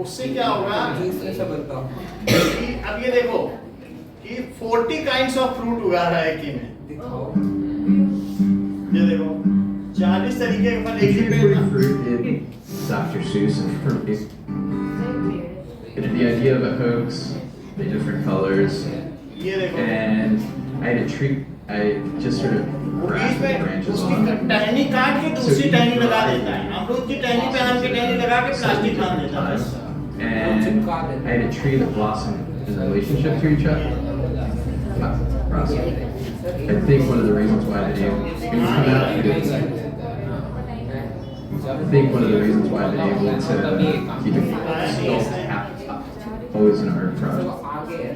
उससे क्या होगा कि अब ये देखो कि 40 काइंड्स ऑफ फ्रूट उगा रहा है एक ही में। ये देखो 40 तरीके के फल एक ही पेड़ में। Fruit in Dr. Seuss and fruit. The idea of a hoax, the different colors, ये देखो and I had a tree. I just sort of वो बीच wrapped the में branches उसकी on. टहनी काट के दूसरी टहनी लगा देता है, अमरूद की टहनी पे आम की टहनी लगा के प्लास्टिक बांध देता है। And I had a tree that blossomed in relationship to each other. I think one of the reasons why I've been able to come out is, I think one of the reasons why I've been able to keep it still always an art project.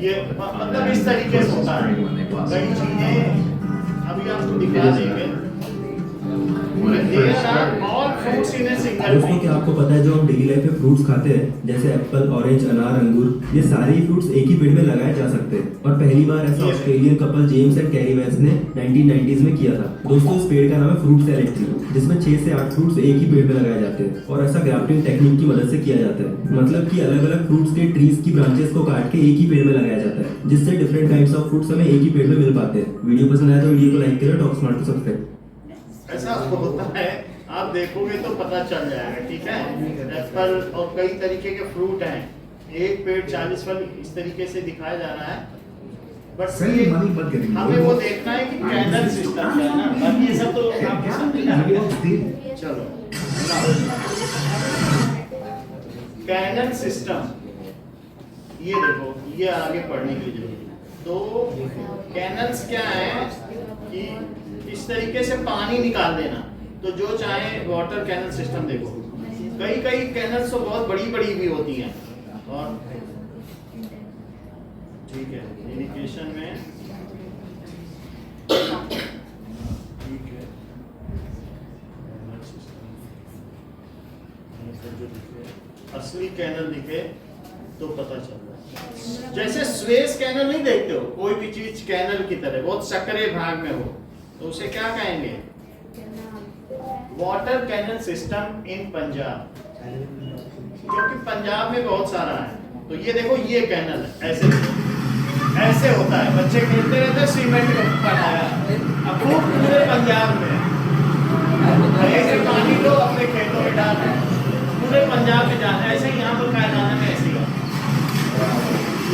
ये मतलब इस तरीके से होता है, कई चीजें अभी आपको दिखा देंगे। When I There first are started, all fruits in a single दोस्तों tree. क्या आपको पता है जो हम डेली लाइफ में फ्रूट्स खाते हैं जैसे एप्पल, ऑरेंज, अनार, अंगूर, ये सारे ही फ्रूट्स एक ही पेड़ में लगाए जा सकते हैं। और पहली बार ऐसा Australian couple James and Carrie Vance ने 1990s में किया था। दोस्तों इस पेड़ का नाम है फ्रूट सैलेड ट्री, जिसमें 6 से 8 फ्रूट्स एक ही पेड़ में लगाए जाते हैं और ऐसा ग्राफ्टिंग टेक्निक की मदद से किया जाता है। मतलब कि अलग अलग फ्रूट्स के ट्रीज की ब्रांचेस को काट के एक ही पेड़ में लगाया जाता है, जिससे डिफरेंट टाइप्स ऑफ फ्रूट्स हमें एक ही पेड़ में मिल पाते हैं। वीडियो पसंद आया तो वीडियो को लाइक करें, टॉक स्मार्ट को सब्सक्राइब। ऐसा होता है, आप देखोगे तो पता चल जाएगा, ठीक है। एप्पल और कई तरीके के फ्रूट हैं, एक पेड़ 40 फल इस तरीके से दिखाया जा रहा है। बट ये हमें वो देखना है कि कैंडल सिस्टम क्या है ना, बाकी ये सब तो आपके सामने आ गया। चलो कैंडल सिस्टम, ये देखो, ये आगे पढ़ने की जरूरत है। तो कैनल्स क्या है कि इस तरीके से पानी निकाल देना, तो जो चाहे वाटर कैनल सिस्टम देखो, कई कई कैनल्स तो बहुत बड़ी बड़ी भी होती हैं। और ठीक है, इरिगेशन में ठीक है, असली कैनल दिखे तो पता चल रहा है। जैसे स्वेस कैनल नहीं देखते हो, कोई भी चीज कैनल की तरह बहुत सकरे भाग में हो तो उसे क्या कहेंगे? Water canal system in Punjab, क्योंकि पंजाब में बहुत सारा है। तो ये देखो, ये कैनल है, ऐसे ऐसे होता है, बच्चे खेलते रहते हैं, सीमेंट का बनाया अब खूब पूरे पंजाब में ऐसे पानी लो अपने खेतों में डाल, पूरे पंजाब में जाना, ऐसे ही यहाँ पर कायदाना में ऐसे ही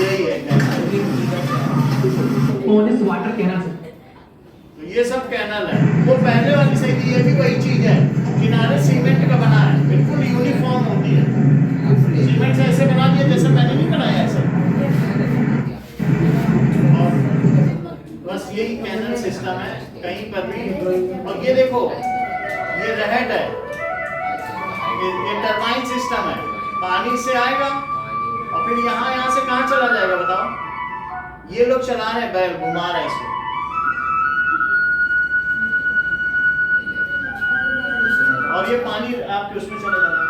यही है वाटर कैनल। तो ये सब कैनल है। वो पहले वाली सही थी, ये भी वही चीज है, किनारे सीमेंट का बना है, बिल्कुल यूनिफॉर्म होती है, सीमेंट से ऐसे बना दिया जैसे मैंने नहीं बनाया ऐसे। और बस यही कैनल सिस्टम है कहीं पर भी। और ये देखो, ये रहट है, ये टरबाइन सिस्टम है, पानी से आएगा और फिर यहाँ से कहाँ चला जाएगा बताओ? ये लोग चला रहे हैं, बैल घुमा रहे हैं इसको, और ये पानी आपके उसमें चला जा रहा है।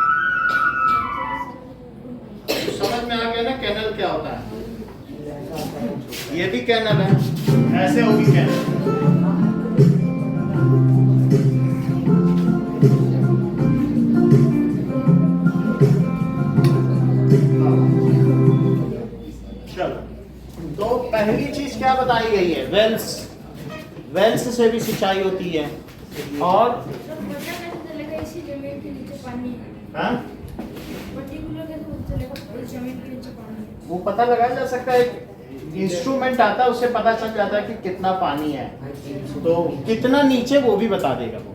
तो समझ में आ गया ना कैनल क्या होता है? ये भी कैनल है, ऐसे होगी कैनल। चलो, तो पहली चीज क्या बताई गई है? वेल्स, वेल्स से भी सिंचाई होती है। और इसी जमीन के नीचे पानी है, हाँ, पर्टिकुलर कैसे पता चलेगा जमीन के नीचे पानी है? वो पता लगाया जा सकता है, इंस्ट्रूमेंट आता है, उससे पता चल जाता है कि कितना पानी है, तो कितना नीचे वो भी बता देगा वो।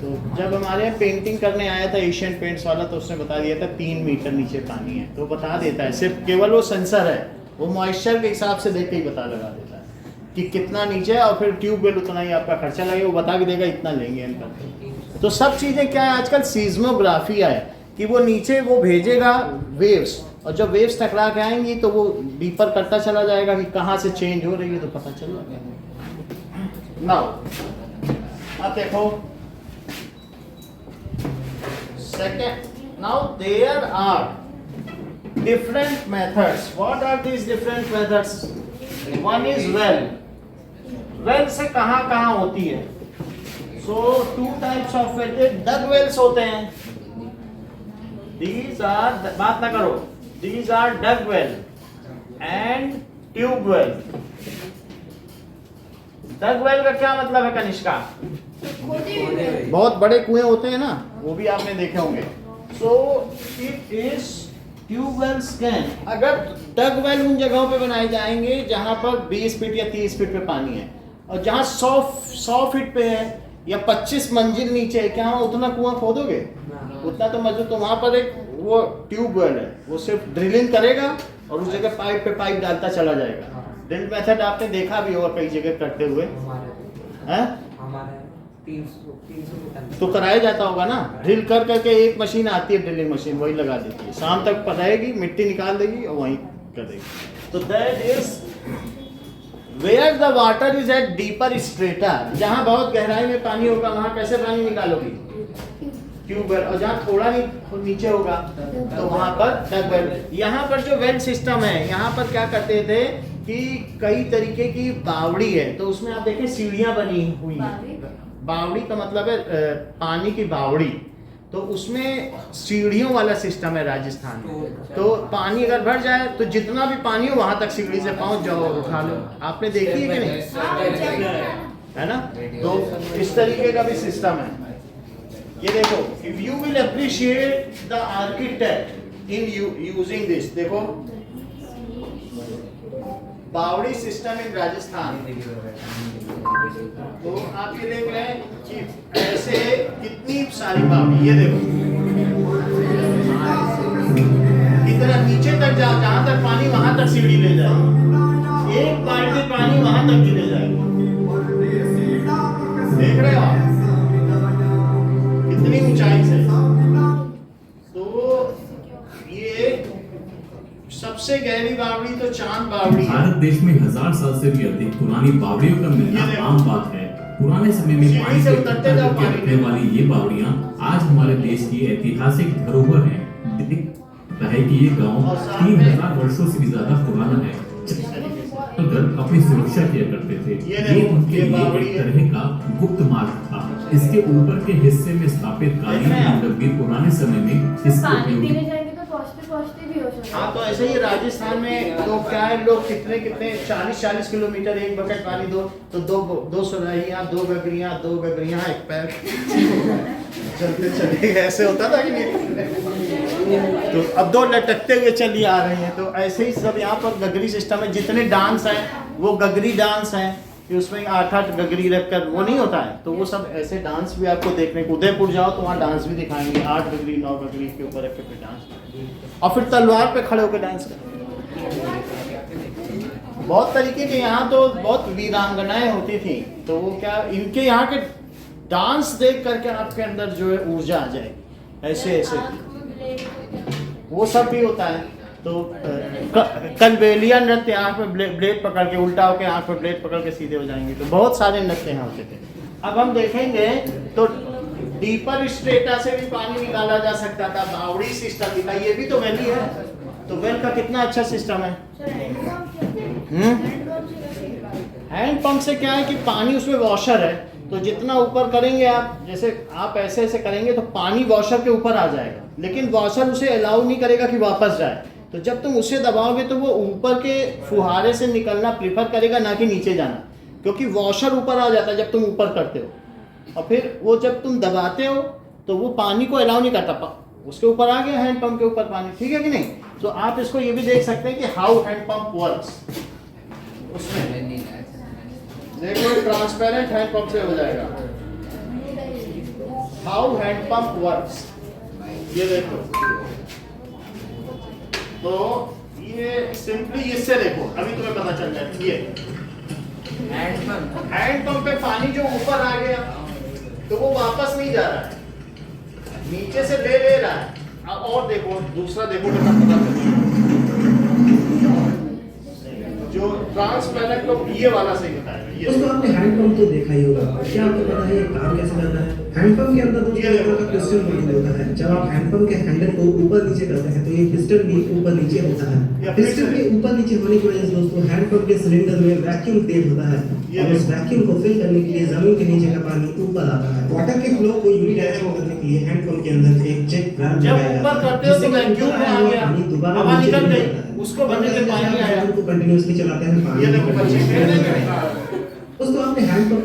तो जब हमारे यहाँ पेंटिंग करने आया था एशियन पेंट्स वाला, तो उसने बता दिया था 3 मीटर नीचे पानी है, तो बता देता है। सिर्फ केवल वो सेंसर है, वो मॉइस्चर के हिसाब से देख के ही पता लगा देता है कि कितना नीचे है, और फिर ट्यूबवेल उतना ही आपका खर्चा लगेगा, वो बता के देगा इतना लेंगे इनका। तो सब चीज़ें क्या है, आजकल सीज्मोग्राफी है कि वो नीचे वो भेजेगा वेव्स, और जब वेव्स टकरा के आएंगी तो वो डीपर करता चला जाएगा कि कहाँ से चेंज हो रही है, तो पता चल जाएगा। नाउ अब देखो second, now there are different methods. What are these different methods? One is well. Well से कहाँ होती है? So 2 types of well. एक dug wells होते हैं. These are, बात ना करो. These are dug well and tube well. Dug well का क्या मतलब है कनिष्का? बहुत बड़े कुएं होते हैं ना, वो भी आपने देखे होंगे। So it is tube wells can, अगर डग वेल उन जगहों पे बनाए जाएंगे जहां पर 20 फीट या 30 फीट पे पानी है, और जहां 100 फीट पे है या 25 मंजिल नीचे है, क्या वहाँ उतना कुआं खोदोगे? उतना तो मजबूत। तो वहां पर एक वो ट्यूब वेल है, वो सिर्फ ड्रिलिंग करेगा और उस जगह पाइप पे पाइप डालता चला जाएगा। ड्रिल मेथड आपने देखा भी होगा कई जगह करते हुए, हैं? तो कराया जाता होगा ना, ड्रिल कर करके एक मशीन आती है, ड्रिलिंग मशीन, वही लगा देती है, शाम तक रहेगी, मिट्टी निकाल देगी और वहीं कर देगी। तो that is where the water is at deeper strata, जहां बहुत गहराई में पानी होगा वहां कैसे पानी निकालोगी? ट्यूबवेल, और जहाँ थोड़ा नीचे होगा तो वहाँ पर डगवेल। यहाँ पर जो वेल सिस्टम है, यहाँ पर क्या करते थे कि कई तरीके की बावड़ी है, तो उसमें आप देखें सीढ़ियाँ बनी हुई हैं। बावड़ी का मतलब है पानी की बावड़ी, तो उसमें सीढ़ियों वाला सिस्टम है राजस्थान में। तो पानी अगर भर जाए तो जितना भी पानी हो वहां तक सीढ़ी से पहुंच जाओ और उठा लो। आपने देखी है कि नहीं, है ना? तो इस तरीके का भी सिस्टम है। ये देखो, if you will appreciate the architect in using this, देखो बावड़ी सिस्टम इन राजस्थान, तो आप ये देख रहे हैं कि ऐसे कितनी सारी बावड़ी, ये देखो कितना नीचे तक जाओ, जहां तक पानी वहां तक सीढ़ी ले जाएगी, एक बाल्टी पानी वहां तक भी ले जाएगी। देख रहे हो आप कितनी ऊंचाई से? तो ये सबसे गहरी बावड़ी तो चांद बावड़ी है। भारत देश में 1000 साल से भी अधिक पुरानी बावड़ियों का मिलना आम बात है। पुराने समय में पानी से इकट्ठा करके रखने वाली ये बावड़ियां आज हमारे देश की ऐतिहासिक धरोहर हैं। दिखता है कि ये गांव 3000 वर्षों से भी ज्यादा पुराना है। अगर अपनी सुरक्षा किया करते थे, ये उनके लिए एक तरह का गुप्त मार्ग था। इसके ऊपर के हिस्से में स्थापित कालीन मंडप भी पुराने समय में इसके उपयोग। हाँ, तो ऐसे ही राजस्थान में तो क्या है, लोग कितने 40-40 किलोमीटर एक बकेट पानी दो, तो दो सुराहियाँ, दो गगरियाँ, एक पैर चलते चले, ऐसे होता था कि नहीं? तो अब दो लटकते हुए चली आ रहे हैं। तो ऐसे ही सब यहाँ पर गगरी सिस्टम है। जितने डांस हैं वो गगरी डांस हैं, कि उसमें 8-8 गगरी रखकर वो नहीं होता है, तो वो सब ऐसे डांस भी आपको देखने को, उदयपुर जाओ तो वहाँ डांस भी दिखाएंगे, 8 गगरी 9 गगरी के ऊपर रख के डांस, और फिर तलवार पे खड़े होकर डांस कर। बहुत तरीके के यहाँ तो बहुत वीरांगनाएं होती थी, तो वो क्या, इनके यहाँ के डांस देख करके आपके अंदर जो है ऊर्जा आ जाएगी, ऐसे वो सब भी होता है। तो कलबेलिया नृत्य, आँख में ब्लेड पकड़ के, उल्टा होकर आँख में ब्लेड पकड़ के सीधे हो जाएंगे, तो बहुत सारे नृत्य यहाँ होते थे। अब हम देखेंगे तो डीपर स्ट्रेटा से भी पानी निकाला जा सकता था, बावड़ी सिस्टम दिखा, ये भी तो वेल ही है। तो वेल का कितना अच्छा सिस्टम है। हैंड पंप से क्या है कि पानी उसमें वॉशर है, तो जितना ऊपर करेंगे आप, जैसे आप ऐसे ऐसे करेंगे तो पानी वॉशर के ऊपर आ जाएगा, लेकिन वॉशर उसे अलाउ नहीं करेगा कि वापस जाए। तो जब तुम उसे दबाओगे तो वो ऊपर के फुहारे से निकलना प्रीफर करेगा, ना कि नीचे जाना, क्योंकि वॉशर ऊपर आ जाता है जब तुम ऊपर करते हो, और फिर वो जब तुम दबाते हो तो वो पानी को अलाउ नहीं करता, उसके ऊपर आ गया हैंड पंप के ऊपर पानी, ठीक है कि नहीं? तो आप इसको ये भी देख सकते हैं कि हाउ हैंड पंप वर्क्स। उसमें देखो ट्रांसपेरेंट हैंड पंप से हो जाएगा, हाउ हैंड पंप वर्क्स, ये देखो। तो ये सिंपली इससे देखो, अभी तुम्हें पता चल जाए। ये हैंड पंप पे पानी जो ऊपर आ गया तो वो वापस नहीं जा रहा है, नीचे से ले रहा है। अब और देखो, दूसरा देखो कितना पता चल, जो ट्रांसपेरेंट तो ये वाला सही बताएगा। दोस्तों आपने हैंड पंप तो देखा ही होगा, क्या आपको पता है ये काम कैसे करता है? हैंड पंप के अंदर दोस्तों एक तरह का पिस्टन मौजूद होता है। जब आप हैंड पंप के हैंडल को ऊपर नीचे करते हैं तो ये पिस्टन भी ऊपर नीचे होता है। पिस्टन के ऊपर नीचे होने की वजह से दोस्तों हैंड पंप के सिलेंडर में वैक्यूम क्रिएट होता है, और उस वैक्यूम को फिल करने के लिए जमीन के नीचे का पानी ऊपर आता है। वाटर के फ्लो को यूनिडायरेक्शनल करने के लिए हैंड पंप के अंदर एक चेक वाल्व लगाया जाता है, जिससे वैक्यूम में आ गया, हवा निकल गई, उसको भरने के पानी आया, को कंटीन्यूअसली चलाते हैं पानी। ये देखो बच्चे दोस्तों आपने हैंड पंप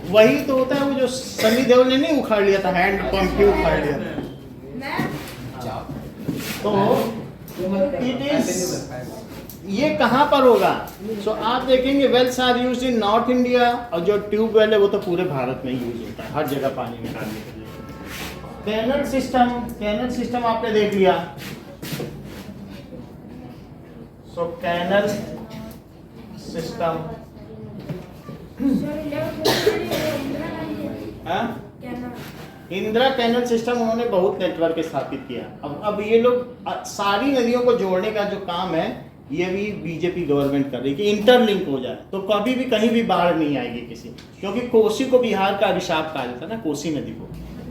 वही तो होता है, वो जो सनी देओल ने नहीं उखाड़ लिया था, हैंड पंप क्यों उखाड़ लिया था? तो इट इज, ये कहाँ पर होगा? सो आप देखेंगे wells are used in North India, और जो ट्यूब वेल है वो तो पूरे भारत में यूज होता है, हर जगह पानी निकालने के लिए। कैनल सिस्टम आपने देख लिया। So canal system, Indira canal system उन्होंने बहुत नेटवर्क स्थापित किया। अब ये लोग सारी नदियों को जोड़ने का जो काम है ये भी बीजेपी गवर्नमेंट कर रही है कि इंटरलिंक हो जाए, तो कभी भी कहीं भी बाढ़ नहीं आएगी किसी, क्योंकि कोसी को बिहार का अभिशाप कहा जाता है ना, कोसी नदी को,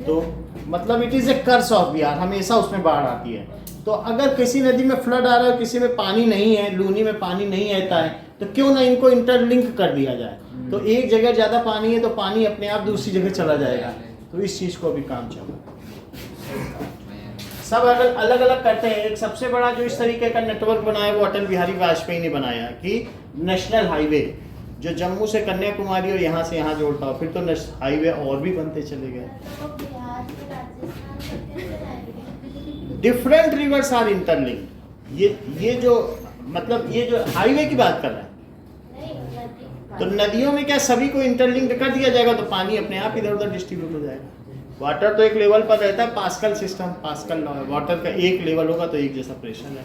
तो मतलब it is a curse of Bihar, हमेशा उसमें बाढ़ आती है। तो अगर किसी नदी में फ्लड आ रहा है, किसी में पानी नहीं है, लूनी में पानी नहीं आता है, तो क्यों ना इनको इंटरलिंक कर दिया जाए, तो एक जगह ज़्यादा पानी है तो पानी अपने आप दूसरी जगह चला जाएगा। तो इस चीज़ को भी काम चल रहा है। सब अलग अलग करते हैं। एक सबसे बड़ा जो इस तरीके का नेटवर्क बनाया वो अटल बिहारी वाजपेयी ने बनाया कि नेशनल हाईवे जो जम्मू से कन्याकुमारी और यहाँ से यहाँ जोड़ता हो, फिर तो हाईवे और भी बनते चले गए। Different rivers are interlink. ये जो मतलब ये जो हाईवे की बात कर रहे हैं, तो नदियों में क्या सभी को इंटरलिंक कर दिया जाएगा तो पानी अपने आप इधर उधर डिस्ट्रीब्यूट हो जाएगा। वाटर तो एक लेवल पर रहता है, पास्कल सिस्टम, पास्कल लॉ है, वाटर का एक लेवल होगा तो एक जैसा प्रेशर है।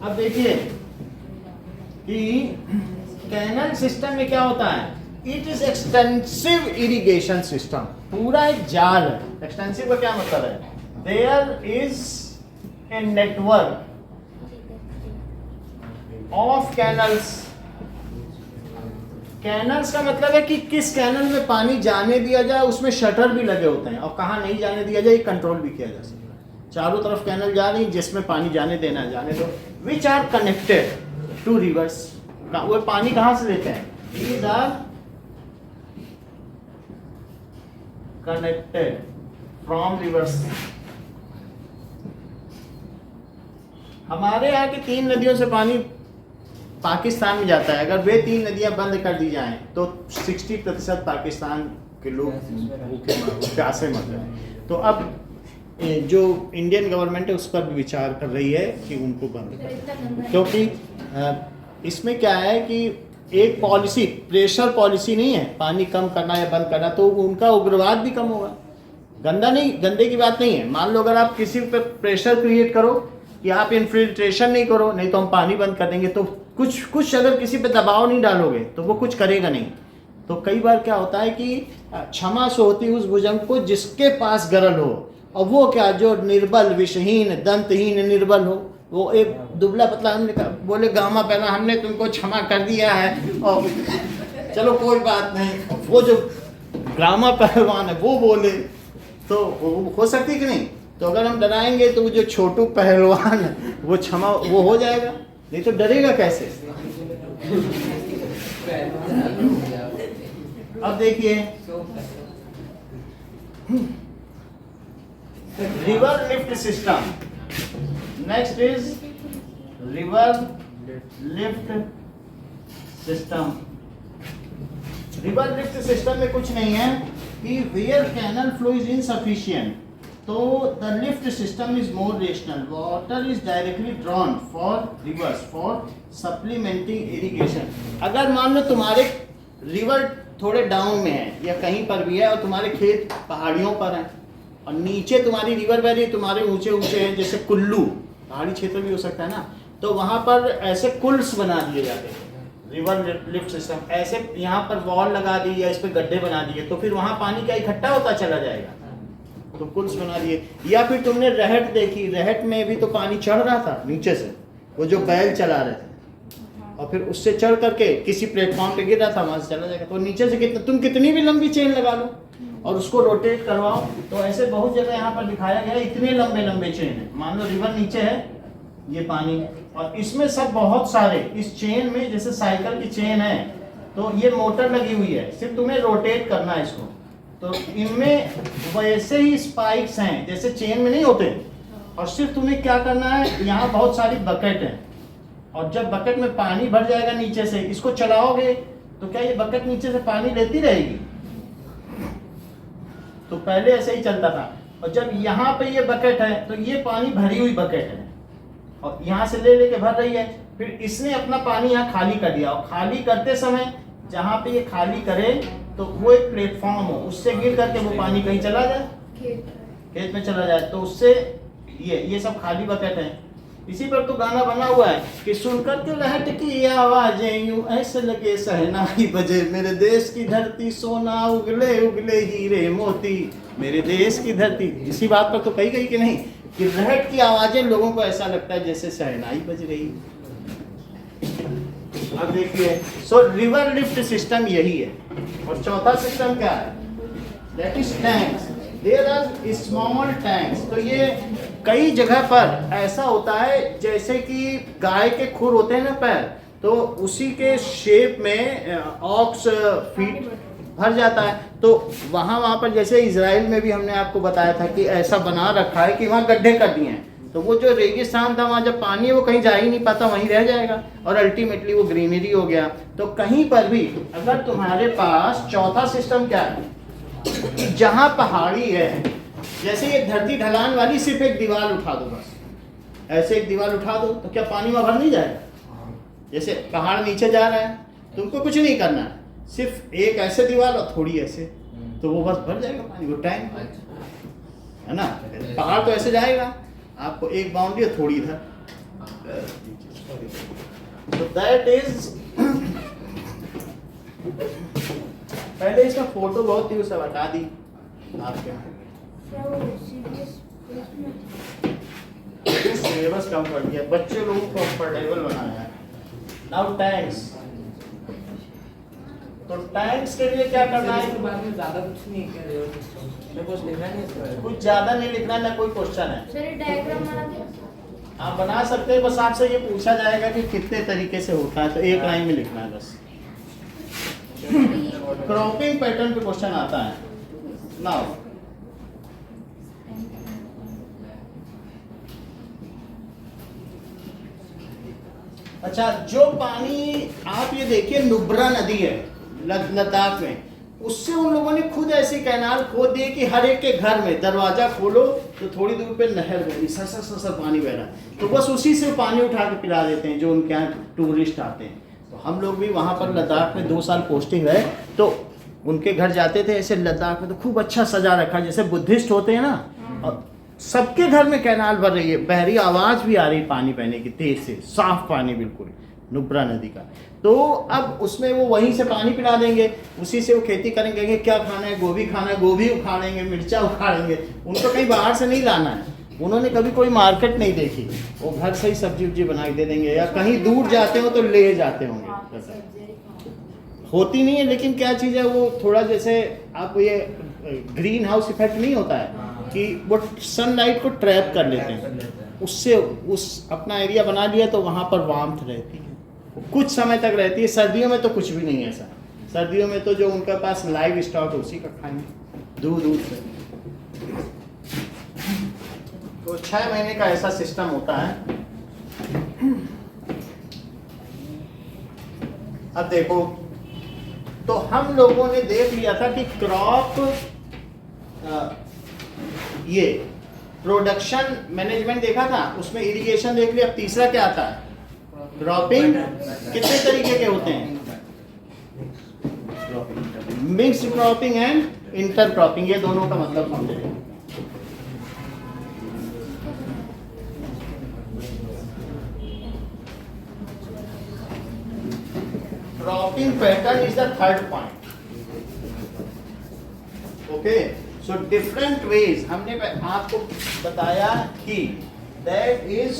अब देखिए कि कैनल सिस्टम में क्या होता है, it is extensive irrigation system, पूरा एक जाल है। एक्सटेंसिव का क्या मतलब है, there is a network of canals. Canals का मतलब है कि किस कैनल में पानी जाने दिया जाए, उसमें शटर भी लगे होते हैं, और कहाँ नहीं जाने दिया जाए कंट्रोल भी किया जा सकता है। चारों तरफ कैनल जा रही, जिसमें पानी जाने देना है जाने दो, which are connected to rivers. वो पानी कहाँ से लेते हैं, these are connected from rivers. हमारे यहाँ की 3 नदियों से पानी पाकिस्तान में जाता है। अगर वे 3 नदियां बंद कर दी जाएं तो 60% पाकिस्तान के लोग प्यासे मर जाएं। तो अब जो इंडियन गवर्नमेंट है उस पर भी विचार कर रही है कि उनको बंद करें, क्योंकि इसमें क्या है कि एक पॉलिसी, प्रेशर पॉलिसी नहीं है, पानी कम करना या बंद करना, तो उनका उग्रवाद भी कम होगा। गंदे की बात नहीं है। मान लो अगर आप किसी पर प्रेशर क्रिएट करो कि आप इन्फिल्ट्रेशन नहीं करो, नहीं तो हम पानी बंद कर देंगे, तो कुछ अगर किसी पे दबाव नहीं डालोगे तो वो कुछ करेगा नहीं। तो कई बार क्या होता है कि क्षमा सो होती उस भुजंग को जिसके पास गरल हो, और वो क्या, जो निर्बल, विषहीन, दंतहीन, निर्बल हो, वो एक दुबला पतला, हमने कहा बोले गामा पहला हमने तुमको क्षमा कर दिया है और चलो कोई बात नहीं। वो जो गामा पहलवान है वो बोले तो हो सकती कि नहीं। तो अगर हम डराएंगे तो वो जो छोटू पहलवान है वो क्षमा वो हो जाएगा, नहीं तो डरेगा कैसे। अब देखिए river lift system, next is river lift system. River lift system में कुछ नहीं है कि where canal flow is insufficient, तो the lift system is more rational, water is directly drawn for rivers for supplementing irrigation. अगर मान लो तुम्हारे river थोड़े डाउन में है या कहीं पर भी है और तुम्हारे खेत पहाड़ियों पर हैं और नीचे तुम्हारी रिवर वैली तुम्हारे ऊंचे हैं, जैसे कुल्लू पहाड़ी क्षेत्र भी हो सकता है ना, तो वहाँ पर ऐसे कुल्स बना दिए जाते हैं। रिवर लिफ्ट सिस्टम ऐसे यहाँ पर वॉल लगा दी या इस पर गड्ढे बना दिए, तो फिर वहाँ पानी क्या इकट्ठा होता चला जाएगा, तो कुल्स बना दिए। या फिर तुमने रहट देखी, रहट में भी तो पानी चढ़ रहा था नीचे से, वो जो बैल चला रहे थे, और फिर उससे चढ़ करके किसी प्लेटफॉर्म पे गिर रहा था, वहाँ से चला जाएगा। तो नीचे से तुम कितनी भी लंबी चेन लगा लो और उसको रोटेट करवाओ, तो ऐसे बहुत जगह यहाँ पर दिखाया गया, इतने लंबे चेन है। मान लो रिवर नीचे है, ये पानी, और इसमें सब बहुत सारे इस चेन में, जैसे साइकिल की चेन है तो ये मोटर लगी हुई है, सिर्फ तुम्हें रोटेट करना है इसको। तो इनमें वैसे ही स्पाइक्स हैं जैसे चेन में नहीं होते, और सिर्फ तुम्हें क्या करना है, यहाँ बहुत सारी बकेट है, और जब बकेट में पानी भर जाएगा नीचे से, इसको चलाओगे तो क्या ये बकेट नीचे से पानी लेती रहेगी। तो पहले ऐसे ही चलता था, और जब यहाँ पे ये बकेट है तो ये पानी भरी हुई बकेट है और यहाँ से ले लेके भर रही है, फिर इसने अपना पानी यहाँ खाली कर दिया, और खाली करते समय जहाँ पे ये खाली करे तो वो एक प्लेटफॉर्म हो, उससे गिर करके वो पानी कहीं चला जाए, खेत में चला जाए, तो उससे ये सब खाली बकेट है। इसी पर तो गाना बना हुआ है कि सुनकर के लहट की आवाजें यूं ऐसे लगे सहनाई बजे, मेरे देश की धरती सोना उगले उगले हीरे मोती, मेरे देश की धरती। इसी बात पर तो कही गई कि नहीं कि लहट की आवाजें लोगों को ऐसा लगता है जैसे सहनाई बज रही। अब देखिए, सो रिवर लिफ्ट सिस्टम यही है। और चौथा सिस्टम क्या है? That is tanks. There are small tanks. तो ये कई जगह पर ऐसा होता है जैसे कि गाय के खुर होते हैं ना पैर, तो उसी के शेप में ऑक्स फीट भर जाता है। तो वहाँ पर जैसे इजराइल में भी हमने आपको बताया था कि ऐसा बना रखा है कि वहाँ गड्ढे कर दिए हैं, तो वो जो रेगिस्तान था वहाँ जब पानी है वो कहीं जा ही नहीं पाता, वहीं रह जाएगा और अल्टीमेटली वो ग्रीनरी हो गया। तो कहीं पर भी अगर तुम्हारे पास चौथा सिस्टम क्या है कि जहाँ पहाड़ी है, जैसे ये धरती ढलान वाली सिर्फ एक दीवार उठा दो, बस ऐसे एक दीवार उठा दो तो क्या पानी वहाँ भर नहीं जाएगा? जैसे पहाड़ नीचे जा रहा है, तुमको कुछ नहीं करना है, सिर्फ एक ऐसे दीवार और थोड़ी ऐसे, तो वो बस भर जाएगा पानी, वो टैंक है ना। पहाड़ तो ऐसे जाएगा, आपको एक बाउंड्री और थोड़ी इधर, तो दैट इज। पहले इसका फोटो बहुत थी, उसे हटा दी आपके यहाँ। सिलेबस कम कर दिया, बच्चे लोगों को कंफर्टेबल बनाया है। नाउ टैंक्स, तो टैंक्स के लिए क्या करना है? ज्यादा कुछ नहीं कह रहे हो, कुछ लिखना नहीं है, कुछ ज्यादा नहीं लिखना, ना कोई क्वेश्चन है। सर ये डायग्राम बना दे। आप बना सकते हैं, बस आपसे ये पूछा जाएगा कि कितने तरीके से होता है, तो एक लाइन में लिखना है बस। क्रॉपिंग पैटर्न पे क्वेश्चन आता है। नाउ अच्छा, जो पानी आप ये देखिए नुब्रा नदी है लद्दाख में, उससे उन लोगों ने खुद ऐसी कैनाल खोद दी कि हर एक के घर में दरवाजा खोलो तो थोड़ी दूर पे नहर बनी, सर पानी बह रहा है, तो बस उसी से पानी उठा के पिला देते हैं जो उनके यहाँ टूरिस्ट आते हैं। तो हम लोग भी वहाँ पर लद्दाख में 2 साल पोस्टिंग है, तो उनके घर जाते थे ऐसे लद्दाख में, तो खूब अच्छा सजा रखा, जैसे बुद्धिस्ट होते हैं ना, और सबके घर में कैनाल भर रही है, बहरी आवाज भी आ रही पानी बहने की तेज से, साफ पानी बिल्कुल नुब्रा नदी का। तो अब उसमें वो वहीं से पानी पिला देंगे, उसी से वो खेती करेंगे। क्या खाना है? गोभी खाना है, गोभी उखाड़ेंगे, मिर्चा उखाड़ेंगे, उनको कहीं बाहर से नहीं लाना है, उन्होंने कभी कोई मार्केट नहीं देखी, वो घर से ही सब्जी उब्जी बना के दे देंगे, या कहीं दूर जाते हो तो ले जाते होंगे। होती नहीं है, लेकिन क्या चीज़ है वो थोड़ा जैसे आप ये ग्रीन हाउस इफेक्ट नहीं होता है कि वो सनलाइट को ट्रैप कर लेते हैं, उससे उस अपना एरिया बना लिया तो वहाँ पर वार्मथ रहती है, कुछ समय तक रहती है। सर्दियों में तो कुछ भी नहीं है ऐसा, सर्दियों में तो जो उनके पास लाइव स्टॉक है उसी का खाएंगे दूध से। तो 6 महीने का ऐसा सिस्टम होता है। अब देखो, तो हम लोगों ने देख लिया था कि क्रॉप ये प्रोडक्शन मैनेजमेंट देखा था, उसमें इरिगेशन देख लिया। अब तीसरा क्या आता है? क्रॉपिंग। कितने तरीके के होते हैं? Mixed cropping and inter cropping, ये दोनों का मतलब समझे। Cropping pattern is the third point. Okay, so different ways हमने आपको बताया कि that is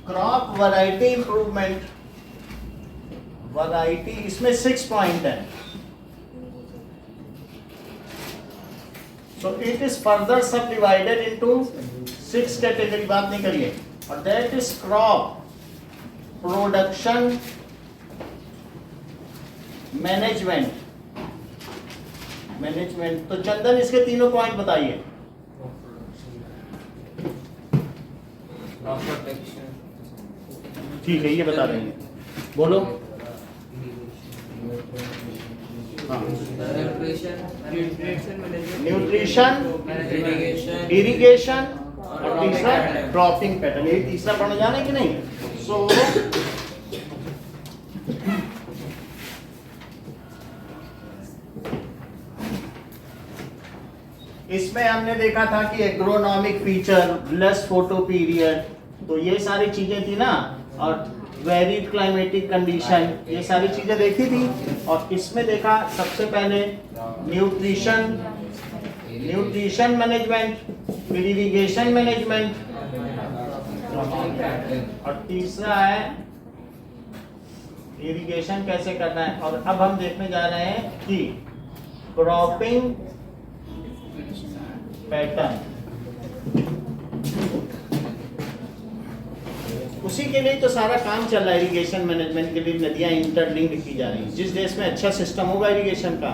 crop variety improvement. Variety इसमें 6 पॉइंट है। सो इट इज फर्दर सब डिवाइडेड इनटू 6 कैटेगरी, बात नहीं करिए। और that is crop production management. तो चंदन इसके तीनों पॉइंट बताइए। ठीक है, ये बता देंगे, बोलो। न्यूट्रिशन, इरिगेशन और तीसरा क्रॉपिंग पैटर्न। ये तीसरा पढ़ने जाना है कि नहीं? सो इसमें हमने देखा था कि agronomic feature, less photo period, तो ये सारी चीजें थी ना, और वेरिड क्लाइमेटिक कंडीशन, ये सारी चीजें देखी थी। और इसमें देखा सबसे पहले न्यूट्रिशन मैनेजमेंट, फिर इरिगेशन मैनेजमेंट, और तीसरा है इरिगेशन कैसे करना है। और अब हम देखने जा रहे हैं कि क्रॉपिंग पैटर्न, उसी के लिए तो सारा काम चल रहा है। इरिगेशन मैनेजमेंट के लिए नदियां इंटरलिंक्ड की जा रही हैं। जिस देश में अच्छा सिस्टम होगा इरिगेशन का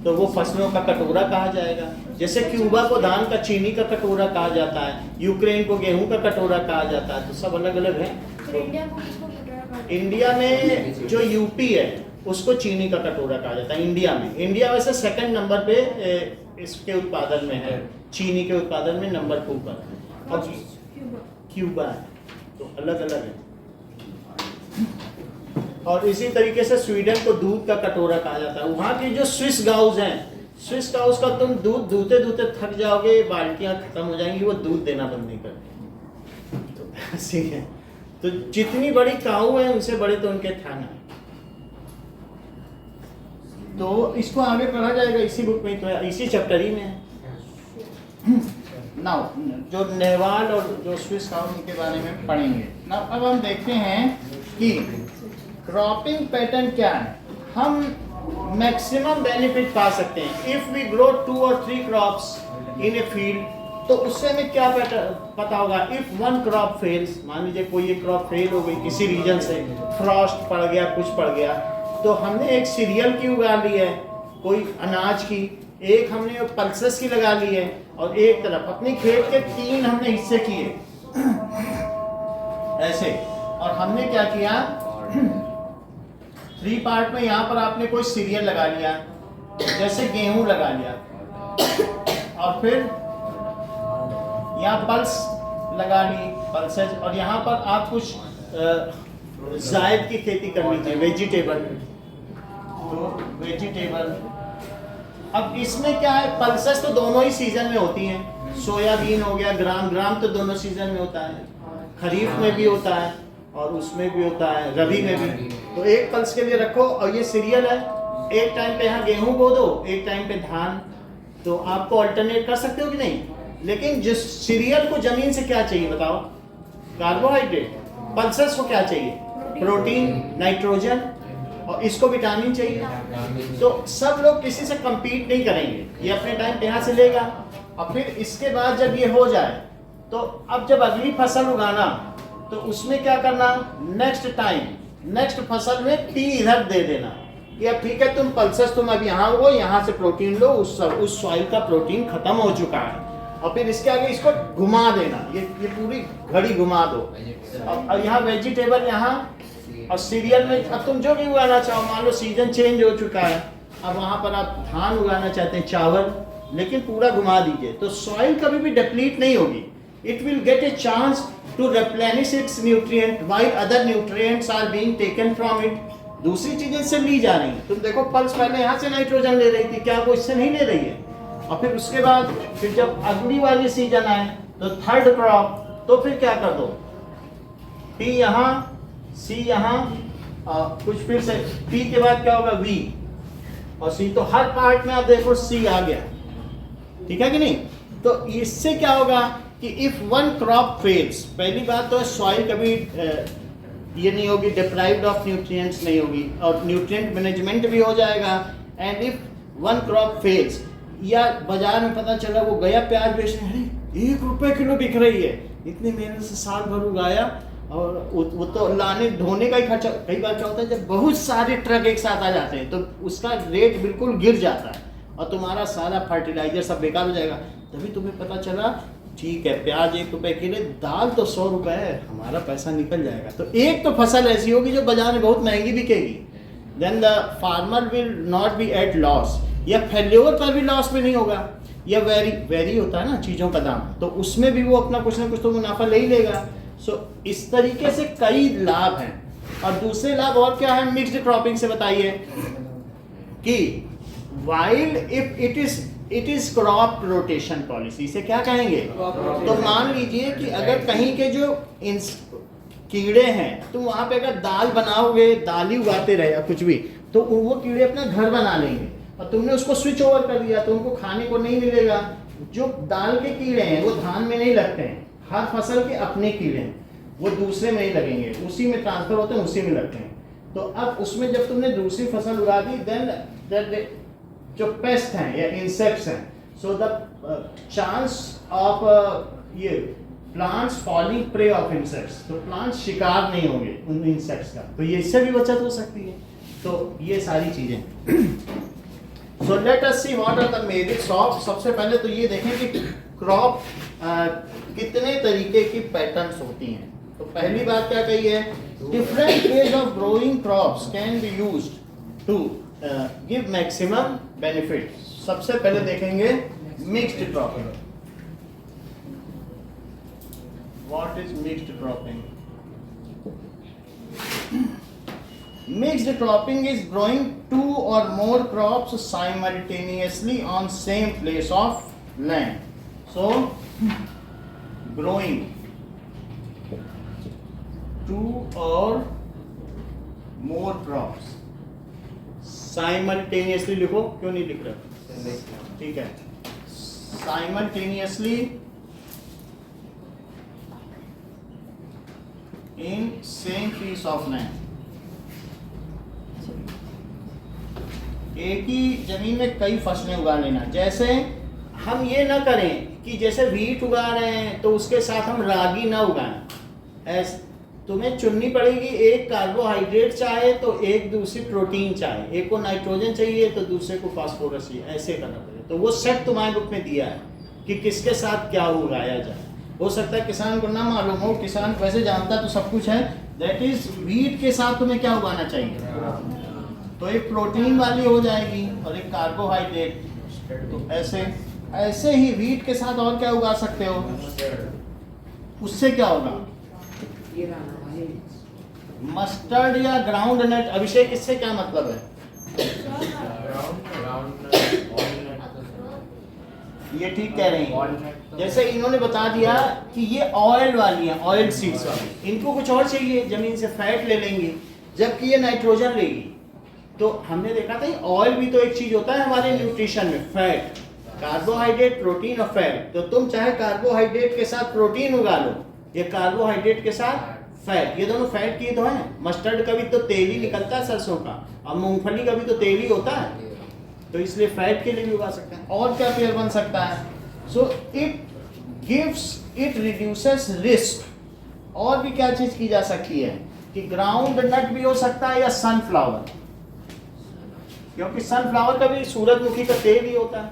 तो वो फसलों का कटोरा कहा जाएगा। जैसे क्यूबा को धान का चीनी का कटोरा कहा जाता है, यूक्रेन को गेहूं का कटोरा कहा जाता है, तो सब अलग अलग है। तो इंडिया को किसको कटोरा कहा जाता है? इंडिया में जो यूपी है उसको चीनी का कटोरा कहा जाता है। इंडिया में, इंडिया वैसे सेकंड नंबर पे इसके उत्पादन में है, चीनी के उत्पादन में नंबर 2 पर है। और क्यूबा है, तो अलग अलग है। और इसी तरीके से स्वीडन को दूध का कटोरा कहा जाता है। वहाँ की जो स्विस गाउस हैं, स्विस गाउस का तुम दूध दूते दूते थक जाओगे, बाल्टियाँ खत्म हो जाएंगी, वो दूध देना बंद नहीं करते। तो ऐसे ही है। तो जितनी बड़ी काऊ है उनसे बड़े तो उनके थाना है। तो इसको आगे पढ़ा जाएगा, इसी बुक में तो है, इसी चैप्टर ही में है। नाउ जो नेवाल और जो स्विस काऊ के बारे में पढ़ेंगे। नाउ अब हम देखते हैं कि क्रॉपिंग पैटर्न क्या है। हम मैक्सिमम बेनिफिट पा सकते हैं इफ वी ग्रो 2 और 3 क्रॉप्स इन ए फील्ड। तो उससे हमें क्या पता होगा, इफ 1 क्रॉप फेल्स, मान लीजिए कोई एक क्रॉप फेल हो गई किसी रीजन से, फ्रॉस्ट पड़ गया, कुछ पड़ गया, तो हमने एक सीरियल की उगा ली है, कोई अनाज की, एक हमने पल्सेस की लगा ली है, और एक तरफ अपनी खेत के 3 हमने हिस्से किए ऐसे। और हमने क्या किया, 3 पार्ट में यहाँ पर आपने कोई सीरियल लगा लिया, जैसे गेहूं लगा लिया, और फिर यहाँ पल्स लगा ली, पल्सेस, और यहाँ पर आप कुछ जायद की खेती करनी थी, वेजिटेबल, तो वेजिटेबल। अब इसमें क्या है, पल्सेस तो दोनों ही सीजन में होती हैं। सोयाबीन हो गया, ग्राम तो दोनों सीजन में होता है, खरीफ में भी होता है और उसमें भी होता है, रबी में भी। तो एक पल्स के लिए रखो, और ये सीरियल है, एक टाइम पे यहाँ गेहूं बो दो, एक टाइम पे धान, तो आपको अल्टरनेट कर सकते हो कि नहीं। लेकिन जिस सीरियल को जमीन से क्या चाहिए बताओ, कार्बोहाइड्रेट। पल्सेस को क्या चाहिए, प्रोटीन, नाइट्रोजन, और इसको विटामिन चाहिए। तो सब लोग किसी से compete नहीं करेंगे, ये अपने टाइम पे यहाँ से लेगा, और फिर इसके बाद जब ये हो जाए तो अब जब अगली फसल उगाना तो उसमें क्या करना, नेक्स्ट टाइम नेक्स्ट फसल में P इधर दे देना, या ठीक है तुम पल्सेस तुम अब यहाँ उगो, यहाँ से प्रोटीन लो, उस सॉइल का प्रोटीन खत्म हो चुका है, और फिर इसके आगे इसको घुमा देना, ये पूरी घड़ी घुमा दो। अब यहाँ वेजिटेबल यहाँ, और सीरियल में अब तुम जो भी उगाना चाहो, मान लो सीजन चेंज हो चुका है, अब वहाँ पर आप धान उगाना चाहते हैं, चावल, लेकिन पूरा घुमा दीजिए, तो सॉइल कभी भी डिप्लीट नहीं होगी। It will get a chance to replenish its nutrient while other nutrients are being taken from it. दूसरी चीजें इससे ली जा रही हैं। तुम देखो पल्स पहले यहाँ से नाइट्रोजन ले रही थी, क्या वो इससे नहीं ले रही है? और फिर उसके बाद फिर जब अगली वाली सीजन आए तो थर्ड क्रॉप, तो फिर क्या कर दो, पी यहाँ, सी यहाँ, कुछ फिर से पी के बाद क्या होगा, वी और सी, तो हर पार्ट में आप देखो सी आ गया, ठीक है कि नहीं। तो इससे क्या होगा कि इफ वन क्रॉप फेल्स, पहली बात तो सॉइल कभी ये नहीं होगी, डिप्राइव्ड ऑफ न्यूट्रिएंट्स नहीं होगी, और न्यूट्रिएंट मैनेजमेंट भी हो जाएगा। And if one crop fails, या बाजार में पता चला वो गया प्याज बेचने, अरे 1 रुपए किलो बिक रही है, इतनी मेहनत से साल भर उगाया, और वो तो लाने ढोने का ही खर्चा। कई बार क्या होता है जब बहुत सारे ट्रक एक साथ आ जाते हैं तो उसका रेट बिल्कुल गिर जाता है और तुम्हारा सारा फर्टिलाइजर सब बेकार हो जाएगा। तभी तुम्हें पता चला ठीक है प्याज 1 रुपए किलो, दाल तो 100 रुपए है, हमारा पैसा निकल जाएगा। तो एक तो फसल ऐसी होगी जो बाजार में बहुत महंगी बिकेगी, then the farmer will not be at loss, या फेल्योर पर भी लॉस में नहीं होगा, या वेरी होता है ना चीज़ों का दाम, तो उसमें भी वो अपना कुछ ना कुछ तो मुनाफा ले ही लेगा। सो इस तरीके से कई लाभ हैं। और दूसरे लाभ और क्या है मिक्स्ड क्रॉपिंग से, बताइए कि while if it is crop rotation policy से क्या कहेंगे, तो मान लीजिए कि अगर कहीं के जो कीड़े हैं, तो वहां पे अगर दाल बनाओगे, दाल ही उगाते रहे या कुछ भी, तो वो कीड़े अपना घर बना लेंगे और तुमने उसको स्विच ओवर कर दिया तो उनको खाने को नहीं मिलेगा। जो दाल के कीड़े हैं वो धान में नहीं लगते हैं, हर फसल के अपने कीड़े हैं। वो दूसरे में ही लगेंगे, उसी में ट्रांसफर होते हैं, उसी में लगते हैं। तो अब उसमें जब तुमने दूसरी फसल उगा दी, देन जो पेस्ट हैं या इंसेक्ट्स हैं, सो द चांस ऑफ ये plants falling pray of insects, तो प्लांट्स शिकार नहीं होंगे उन इंसेक्ट्स का, तो ये इससे भी बचत हो सकती है। तो ये सारी चीजें। So let us see what are the merits of, सबसे पहले तो ये देखें कि क्रॉप कितने तरीके की पैटर्न्स होती हैं। तो पहली बात क्या कही है, different ways of growing crops can be used to give maximum benefit. सबसे पहले देखेंगे mixed cropping. What is mixed cropping? Mixed cropping is growing 2 or more crops simultaneously on same place of land. So, growing 2 or more crops simultaneously लिखो, क्यों नहीं लिख रहे? ठीक है, simultaneously in same piece of land. एक ही जमीन में कई फसलें उगा लेना। जैसे हम ये ना करें कि जैसे व्हीट उगा रहे हैं तो उसके साथ हम रागी ना उगाएं। ऐसे तुम्हें चुननी पड़ेगी, एक कार्बोहाइड्रेट चाहे तो एक दूसरी प्रोटीन चाहे, एक को नाइट्रोजन चाहिए तो दूसरे को फास्फोरस चाहिए, ऐसे करना पड़ेगा। तो वो सेट तुम्हारे बुक में दिया है कि किसके साथ क्या उगाया जाए। हो सकता है किसान को ना मालूम हो, किसान वैसे जानता तो सब कुछ है, दैट इज व्हीट के साथ तुम्हें क्या उगाना चाहिए, तो एक प्रोटीन वाली हो जाएगी और एक कार्बोहाइड्रेट। तो ऐसे ही व्हीट के साथ और क्या उगा सकते हो, उससे क्या होगा, मस्टर्ड या ग्राउंड नट। अभिषेक, इससे क्या मतलब है? ये ठीक कह रहे हैं। जैसे इन्होंने बता दिया कि ये ऑयल वाली है, ऑयल सीड्स वाली, इनको कुछ और चाहिए, जमीन से फैट ले लेंगी, जबकि ये नाइट्रोजन लेगी। तो हमने देखा था ऑयल भी तो एक चीज होता है हमारे न्यूट्रिशन में, फैट, कार्बोहाइड्रेट, प्रोटीन और फैट। तो तुम चाहे कार्बोहाइड्रेट के साथ प्रोटीन उगा लो, ये कार्बोहाइड्रेट के साथ फैट, ये दोनों फैट की तो है। मस्टर्ड का भी तो तेल ही निकलता है सरसों का, और मूंगफली का भी तो तेल ही होता है, तो इसलिए फैट के लिए भी उगा सकते हैं। और क्या पेयर बन सकता है? So it reduces risk. और भी क्या चीज की जा सकती है कि ग्राउंड नट भी हो सकता है या सनफ्लावर, क्योंकि सनफ्लावर का भी सूरजमुखी का तेल ही होता है।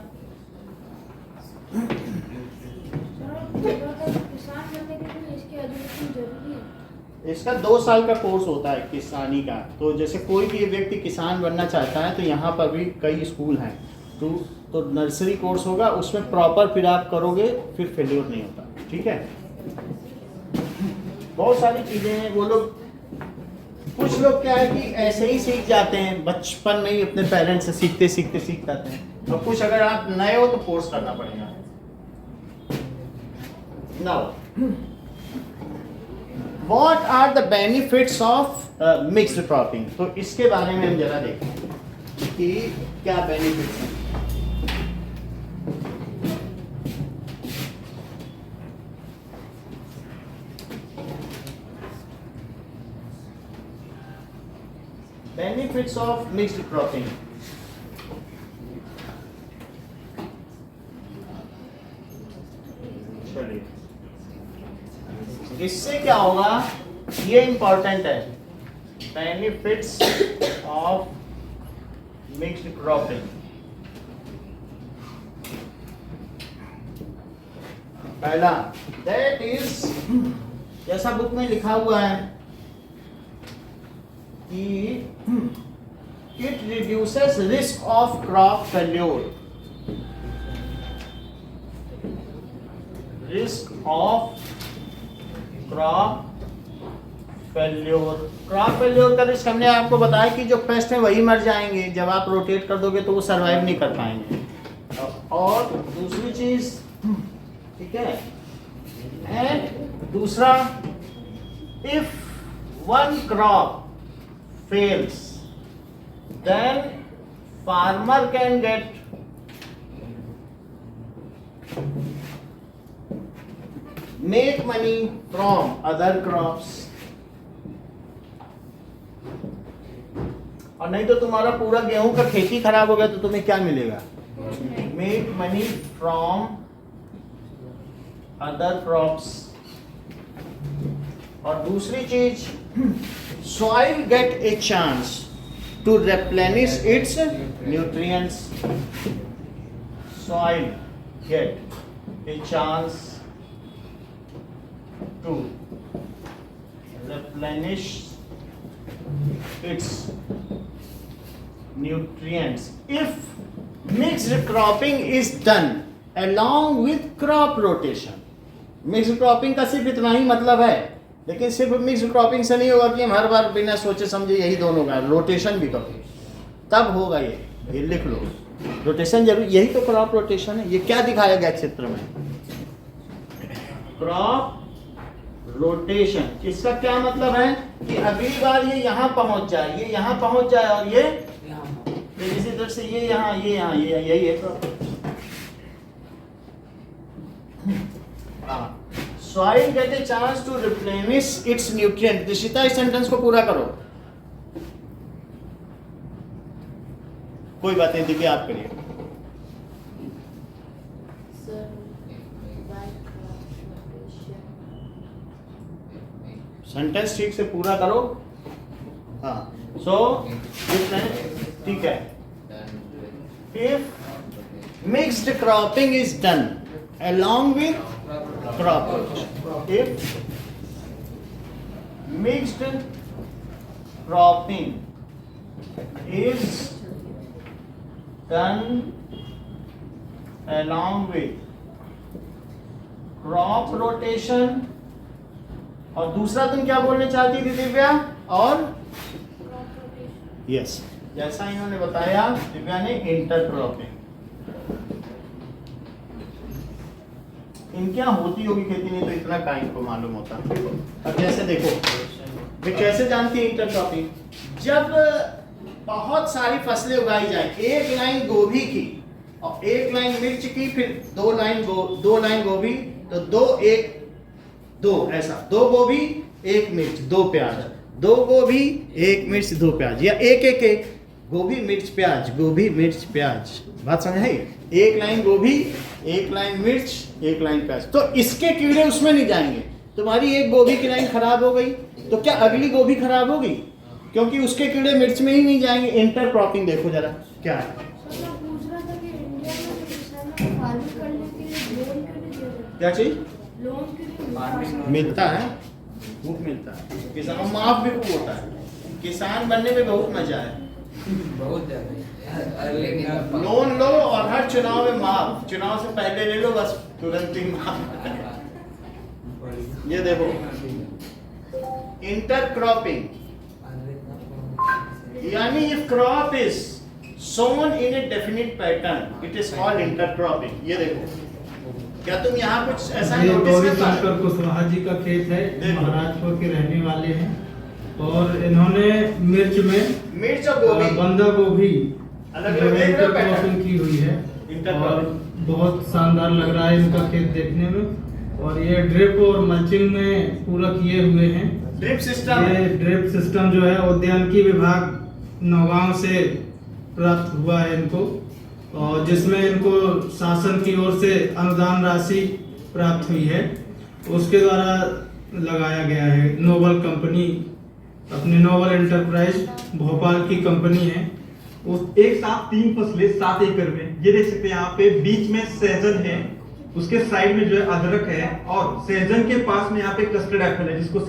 किसान बनने के लिए इसकी एजुकेशन जरूरी है। इसका 2 साल का कोर्स होता है किसानी का। तो जैसे कोई भी व्यक्ति किसान बनना चाहता है तो यहाँ पर भी कई स्कूल हैं, तो नर्सरी कोर्स होगा, उसमें प्रॉपर फिर आप करोगे, फिर फेल्योर नहीं होता। ठीक है, बहुत सारी चीजें हैं। वो लोग, कुछ लोग क्या है कि ऐसे ही सीख जाते हैं, बचपन में ही अपने पेरेंट्स से सीखते सीखते सीख जाते हैं। और कुछ अगर आप नए हो तो कोर्स करना पड़ेगा। Now what are the benefits of mixed cropping? तो इसके बारे में हम जरा देखें कि क्या बेनिफिट्स हैं। Benefits of mixed cropping. चलिए, इससे क्या होगा, ये इंपॉर्टेंट है। Benefits of mixed cropping. पहला, that is, जैसा बुक में लिखा हुआ है कि it reduces risk of crop failure. Risk of crop failure. Crop failure का रिस्क हमने आपको बताया कि जो पेस्ट है वही मर जाएंगे, जब आप रोटेट कर दोगे तो वो सरवाइव नहीं कर पाएंगे। और दूसरी चीज, ठीक है, एंड दूसरा, if one crop fails, then farmer can get make money from other crops, और नहीं तो तुम्हारा पूरा गेहूं का खेती खराब हो गया तो तुम्हें क्या मिलेगा? Make money from other crops. और दूसरी चीज, soil get a chance to replenish its nutrients. Soil get a chance to replenish its nutrients if mixed cropping is done along with crop rotation. Mix cropping का सिर्फ इतना ही मतलब है, लेकिन सिर्फ मिक्स क्रॉपिंग से नहीं होगा कि हम हर बार बिना सोचे समझे यही दोनों का रोटेशन भी करो, तब होगा ये लिख लो। रोटेशन जरूर, यही तो क्रॉप रोटेशन है। ये क्या दिखाया गया चित्र में? Crop rotation. इसका क्या मतलब है कि अगली बार ये यहाँ पहुंच जाए, ये यहाँ पहुंच जाए, और ये इसी तरह से ये यहाँ, ये यहाँ, ये यही है crop. Soil get a chance to replenish its nutrient. Dishita इस सेंटेंस को पूरा करो। कोई बात नहीं, दिव्या आप करिए। सेंटेंस ठीक से पूरा करो। हाँ, सो ठीक है। If mixed cropping is done along with crop rotation, if mixed cropping is done along with crop rotation, और दूसरा तुम क्या बोलने चाहती थी दिव्या? और यस, जैसा इन्होंने बताया दिव्या ने, इंटरक्रॉपिंग। इनके यहाँ होती होगी खेती, नहीं तो इतना टाइम को मालूम होता। अब जैसे देखो, वे कैसे जानती है इंटरक्रॉपिंग? जब बहुत सारी फसलें उगाई जाए, एक लाइन गोभी की और एक लाइन मिर्च की, फिर दो लाइन गोभी, तो दो ऐसा, दो गोभी एक मिर्च दो प्याज, दो गोभी एक मिर्च दो प्याज, या एक गोभी मिर्च प्याज, गोभी मिर्च प्याज। बात समझ आई? एक लाइन गोभी, एक लाइन मिर्च, एक लाइन प्याज। तो इसके कीड़े उसमें नहीं जाएंगे। तुम्हारी एक गोभी की लाइन खराब हो गई तो क्या अगली गोभी खराब होगी? क्योंकि उसके कीड़े मिर्च में ही नहीं जाएंगे। इंटरक्रॉपिंग देखो जरा क्या है। पूछ रहा था कि इंडिया में किसान फार्मिंग करने के लिए लोन क्यों नहीं दे रहे? क्या चीज? लोन के लिए मिलता है, खूब मिलता है। किसानों माफ भी खूब होता है। किसान बनने में बहुत मजा है, बहुत ज्यादा। लोन लो और हर चुनाव में माफ, चुनाव से पहले ले लो, बस तुरंत ही माफ। ये देखो इंटरक्रॉपिंग, यानी if crop is sown in a definite pattern it is called intercropping. ये देखो, क्या तुम यहाँ कुछ ऐसा नोटिस करते हो? शंकर कुशवाहा जी का खेत है, महाराजपुर के रहने वाले हैं, और इन्होंने मिर्च और गोभी, बंदा गोभी इंटरक्रॉपिंग की हुई है, और बहुत शानदार लग रहा है इनका खेत देखने में। और ये ड्रिप और मल्चिंग में पूरा किए हुए हैं। ड्रिप सिस्टम, ये ड्रिप सिस्टम जो है उद्यानिकी विभाग नौगांव से प्राप्त हुआ है इनको, और जिसमें इनको शासन की ओर से अनुदान राशि प्राप्त हुई है, उसके द्वारा लगाया गया है। नोबल कंपनी, अपनी नोबल एंटरप्राइज भोपाल की कंपनी है। उस एक साथ 3 फसलें 7 एकड़ में, ये देख सकते हैं यहाँ पे बीच में सहजन है, उसके साइड में जो है अदरक है, और सहजन के पास में यहाँ पे कस्टर्ड एप्पल है जिसको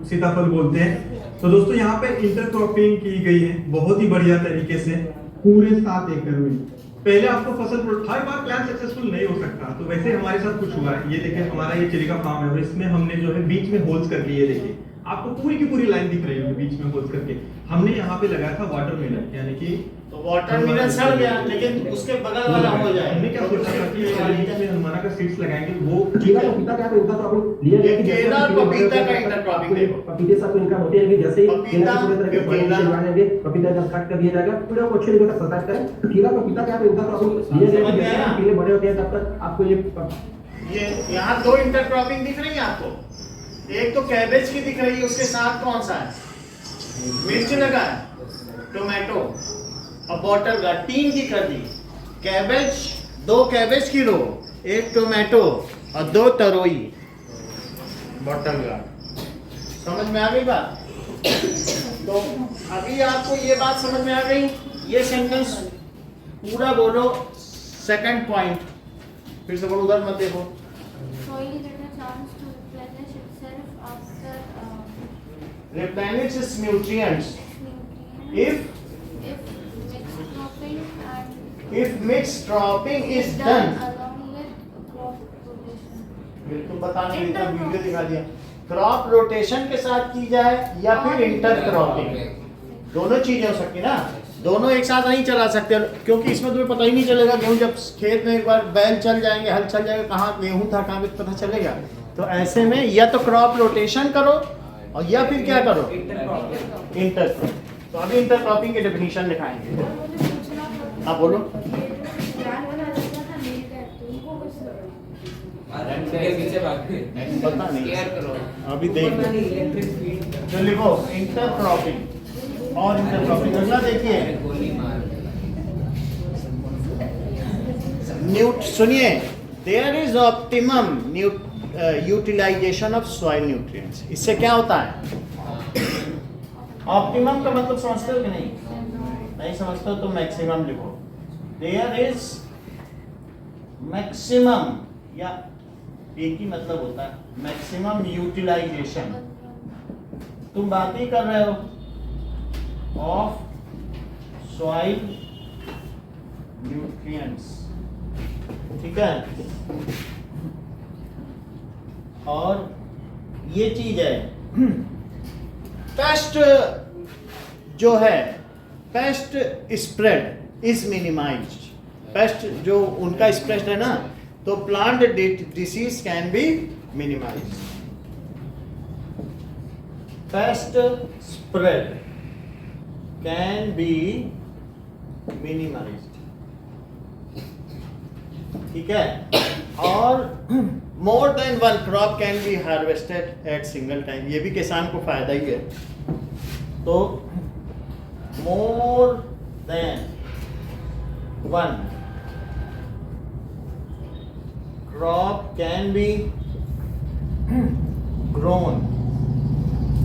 सीताफल बोलते हैं। तो दोस्तों यहाँ पे इंटरक्रॉपिंग की गई है बहुत ही बढ़िया तरीके से पूरे 7 एकड़ में। पहले आपको फसल हर बार प्लान सक्सेसफुल नहीं हो सकता, तो वैसे हमारे साथ कुछ हुआ है। ये देखिए हमारा ये चिली का फार्म है, और इसमें हमने जो है बीच में होल्स करके, ये देखिए आपको पूरी की पूरी लाइन दिख रही है बीच में होल्स करके, हमने यहाँ पे लगाया था वाटरमेलन, यानी कि तो वाटरमेलन सड़ गया, लेकिन उसके बगल वाला हो जाए। हमने क्या सोचा था कि बीच में हमारा का सीड्स लगाएंगे, वो केला पपीता क्या होता तो आप लिए केला और पपीता का इंटरक्रॉपिंग देखो। पपीते से आपको इनकम होती है कि जैसे केला पूरे तरह के फल लगाएंगे, पपीता जब कट कर दिया जाएगा पूरा को अच्छे तरीके से सताता है। केला पपीता क्या होता तो आप लिए जैसे पीले बड़े होते हैं तब तक आपको ये ये यहाँ दो इंटरक्रॉपिंग दिख रही है आपको। एक तो कैबेज की दिख रही है, उसके साथ कौन सा है? मिर्च लगा है, टोमेटो और बॉटल गार्ड, 3 की कर दी। कैबेज, 2 कैबेज की रो, 1 टोमेटो और 2 तरोई बॉटल गार्ड। समझ में आ गई बात? तो अभी आपको ये बात समझ में आ गई? ये सेंटेंस पूरा बोलो। सेकंड पॉइंट फिर से बोलो, उधर मत देखो। Soil get a chance to replenish itself after Replenish its nutrients nutrients if if mixed cropping and mixed cropping is done। along with crop rotation। बिल्कुल बताने के लिए वीडियो दिखा दिया। क्रॉप रोटेशन के साथ की जाए या फिर इंटर क्रॉपिंग, दोनों चीजें हो सकती ना, दोनों एक साथ नहीं चला सकते, क्योंकि इसमें तुम्हें पता ही नहीं चलेगा। गेहूं जब खेत में एक बार बैल चल जाएंगे, हल चल जाएगा, कहाँ गेहूं था कहाँ पे पता चलेगा। तो ऐसे में या तो क्रॉप रोटेशन करो और या फिर क्या करो, इंटर क्रॉप। तो अभी इंटर क्रॉपिंग की डेफिनेशन दिखाएंगे। हाँ बोलो। पता नहीं, अभी देख तो लिखो इंटर क्रॉपिंग और इंटर क्रॉपिंग। अगला देखिए, सुनिए, there is optimum utilisation of soil nutrients. इससे क्या होता है? ऑप्टिमम का मतलब समझते हो कि नहीं? नहीं समझते हो तो मैक्सिमम लिखो। देयर इज मैक्सिमम, या एक ही मतलब होता है, मैक्सिमम यूटिलाइजेशन। तुम बात ही कर रहे हो ऑफ सॉइल न्यूट्रिएंट्स, ठीक है? और ये चीज है, पेस्ट जो है, pest spread is minimised. Pest जो उनका स्प्रेड है ना, तो plant disease can be minimised. Pest spread can be minimised, ठीक है? और more than 1 crop can be harvested at single time. ये भी किसान को फायदा ही है। तो more than 1 crop can be grown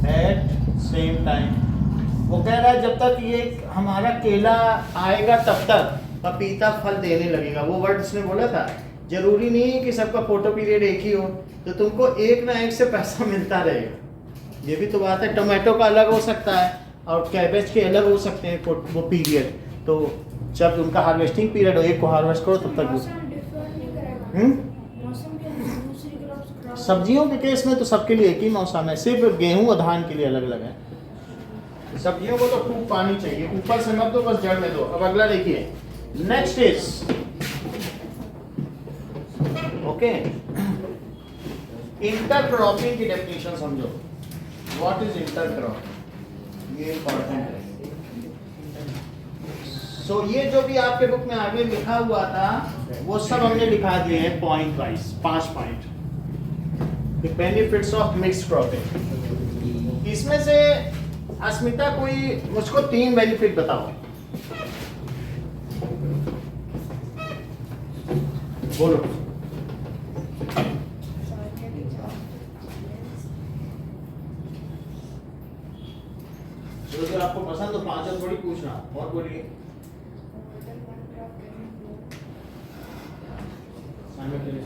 at same time. वो कह रहा है जब तक ये हमारा केला आएगा तब तक पपीता फल देने लगेगा। वो वर्ड उसने बोला था। जरूरी नहीं है कि सबका फोटो पीरियड एक ही हो, तो तुमको एक ना एक से पैसा मिलता रहेगा। ये भी तो बात है। टोमेटो का अलग हो सकता है और कैबेज के अलग हो सकते हैं वो पीरियड। तो जब उनका हार्वेस्टिंग पीरियड हो, एक को हार्वेस्ट करो तब तक। सब्जियों के केस में तो सबके लिए एक ही मौसम है, सिर्फ गेहूं और धान के लिए अलग अलग है। सब्जियों को तो खूब पानी चाहिए, ऊपर से मत दो, बस जड़ में दो। अब अगला देखिए, नेक्स्ट इज ओके, इंटरक्रॉपिंग की डेफिनेशन समझो। व्हाट इज इंटरक्रॉप, ये इंपॉर्टेंट है। सो ये जो भी आपके बुक में आगे लिखा हुआ था वो सब हमने लिखा दिए हैं point wise, 5 point. The benefits of mixed cropping. इसमें से अस्मिता कोई मुझको 3 बेनिफिट बताओ, बोलो। अगर आपको पसंद तो 5 थोड़ी पूछना, और बोलिए।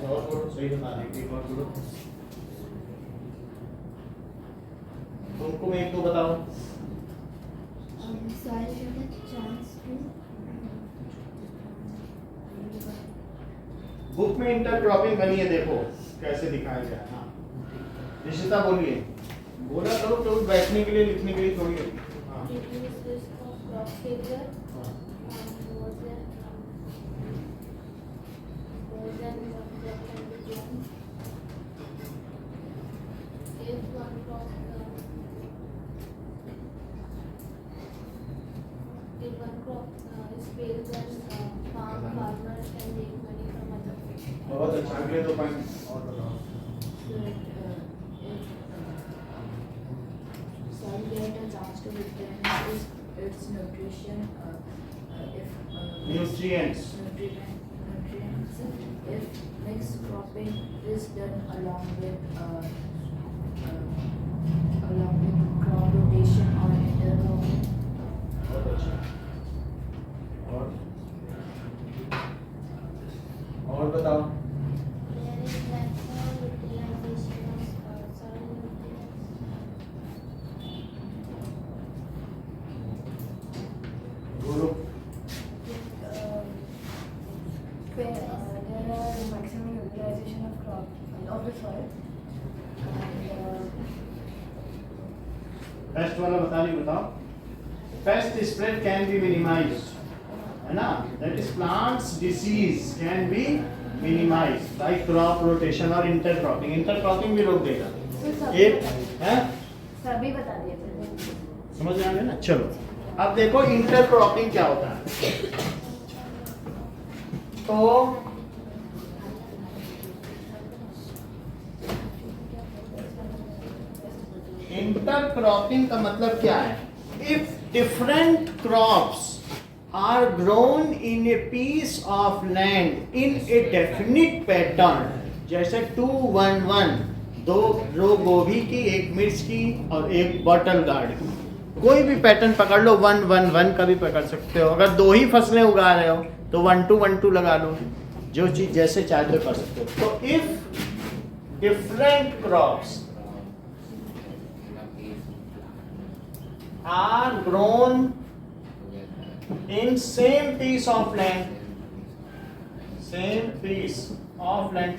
और बोलो, सही बता देंगे, और बोलो। तुमको मैं 1-2 बताओ। बुक में इंटरक्रॉपिंग बनी है, देखो कैसे दिखाया गया। हाँ निशिता बोलिए, बोला करो तो बैठने के लिए लिखने के लिए थोड़ी है। हाँ बहुत अच्छा। अगले 2 पॉइंट और rotation, if Nutrients. nutrients, if mixed cropping is done along with crop rotation or intercropping. और बताओ। There is maximum utilization of soil nutrients. बोलो। There are maximum utilization of crop of the soil. Pest वाला बता नहीं बताओ। Pest spread can be minimised, है ना? That is plants disease can be minimised by crop rotation और intercropping. Intercropping भी रोक देगा। एक है सभी बता दिए थे। समझ में आ गया ना? चलो अब देखो इंटरक्रॉपिंग क्या होता है। तो इंटरक्रॉपिंग का मतलब क्या है? If different crops are grown in a piece of land in a definite pattern, जैसे 2-1-1, 2 रो गोभी की, एक मिर्च की और एक बॉटल गार्ड की, कोई भी पैटर्न पकड़ लो, 1-1-1 का भी पकड़ सकते हो। अगर 2 ही फसलें उगा रहे हो तो 1-2-1-2 लगा लो, जो चीज जैसे चाहते हो कर सकते हो। तो if different crops are grown in same piece of land,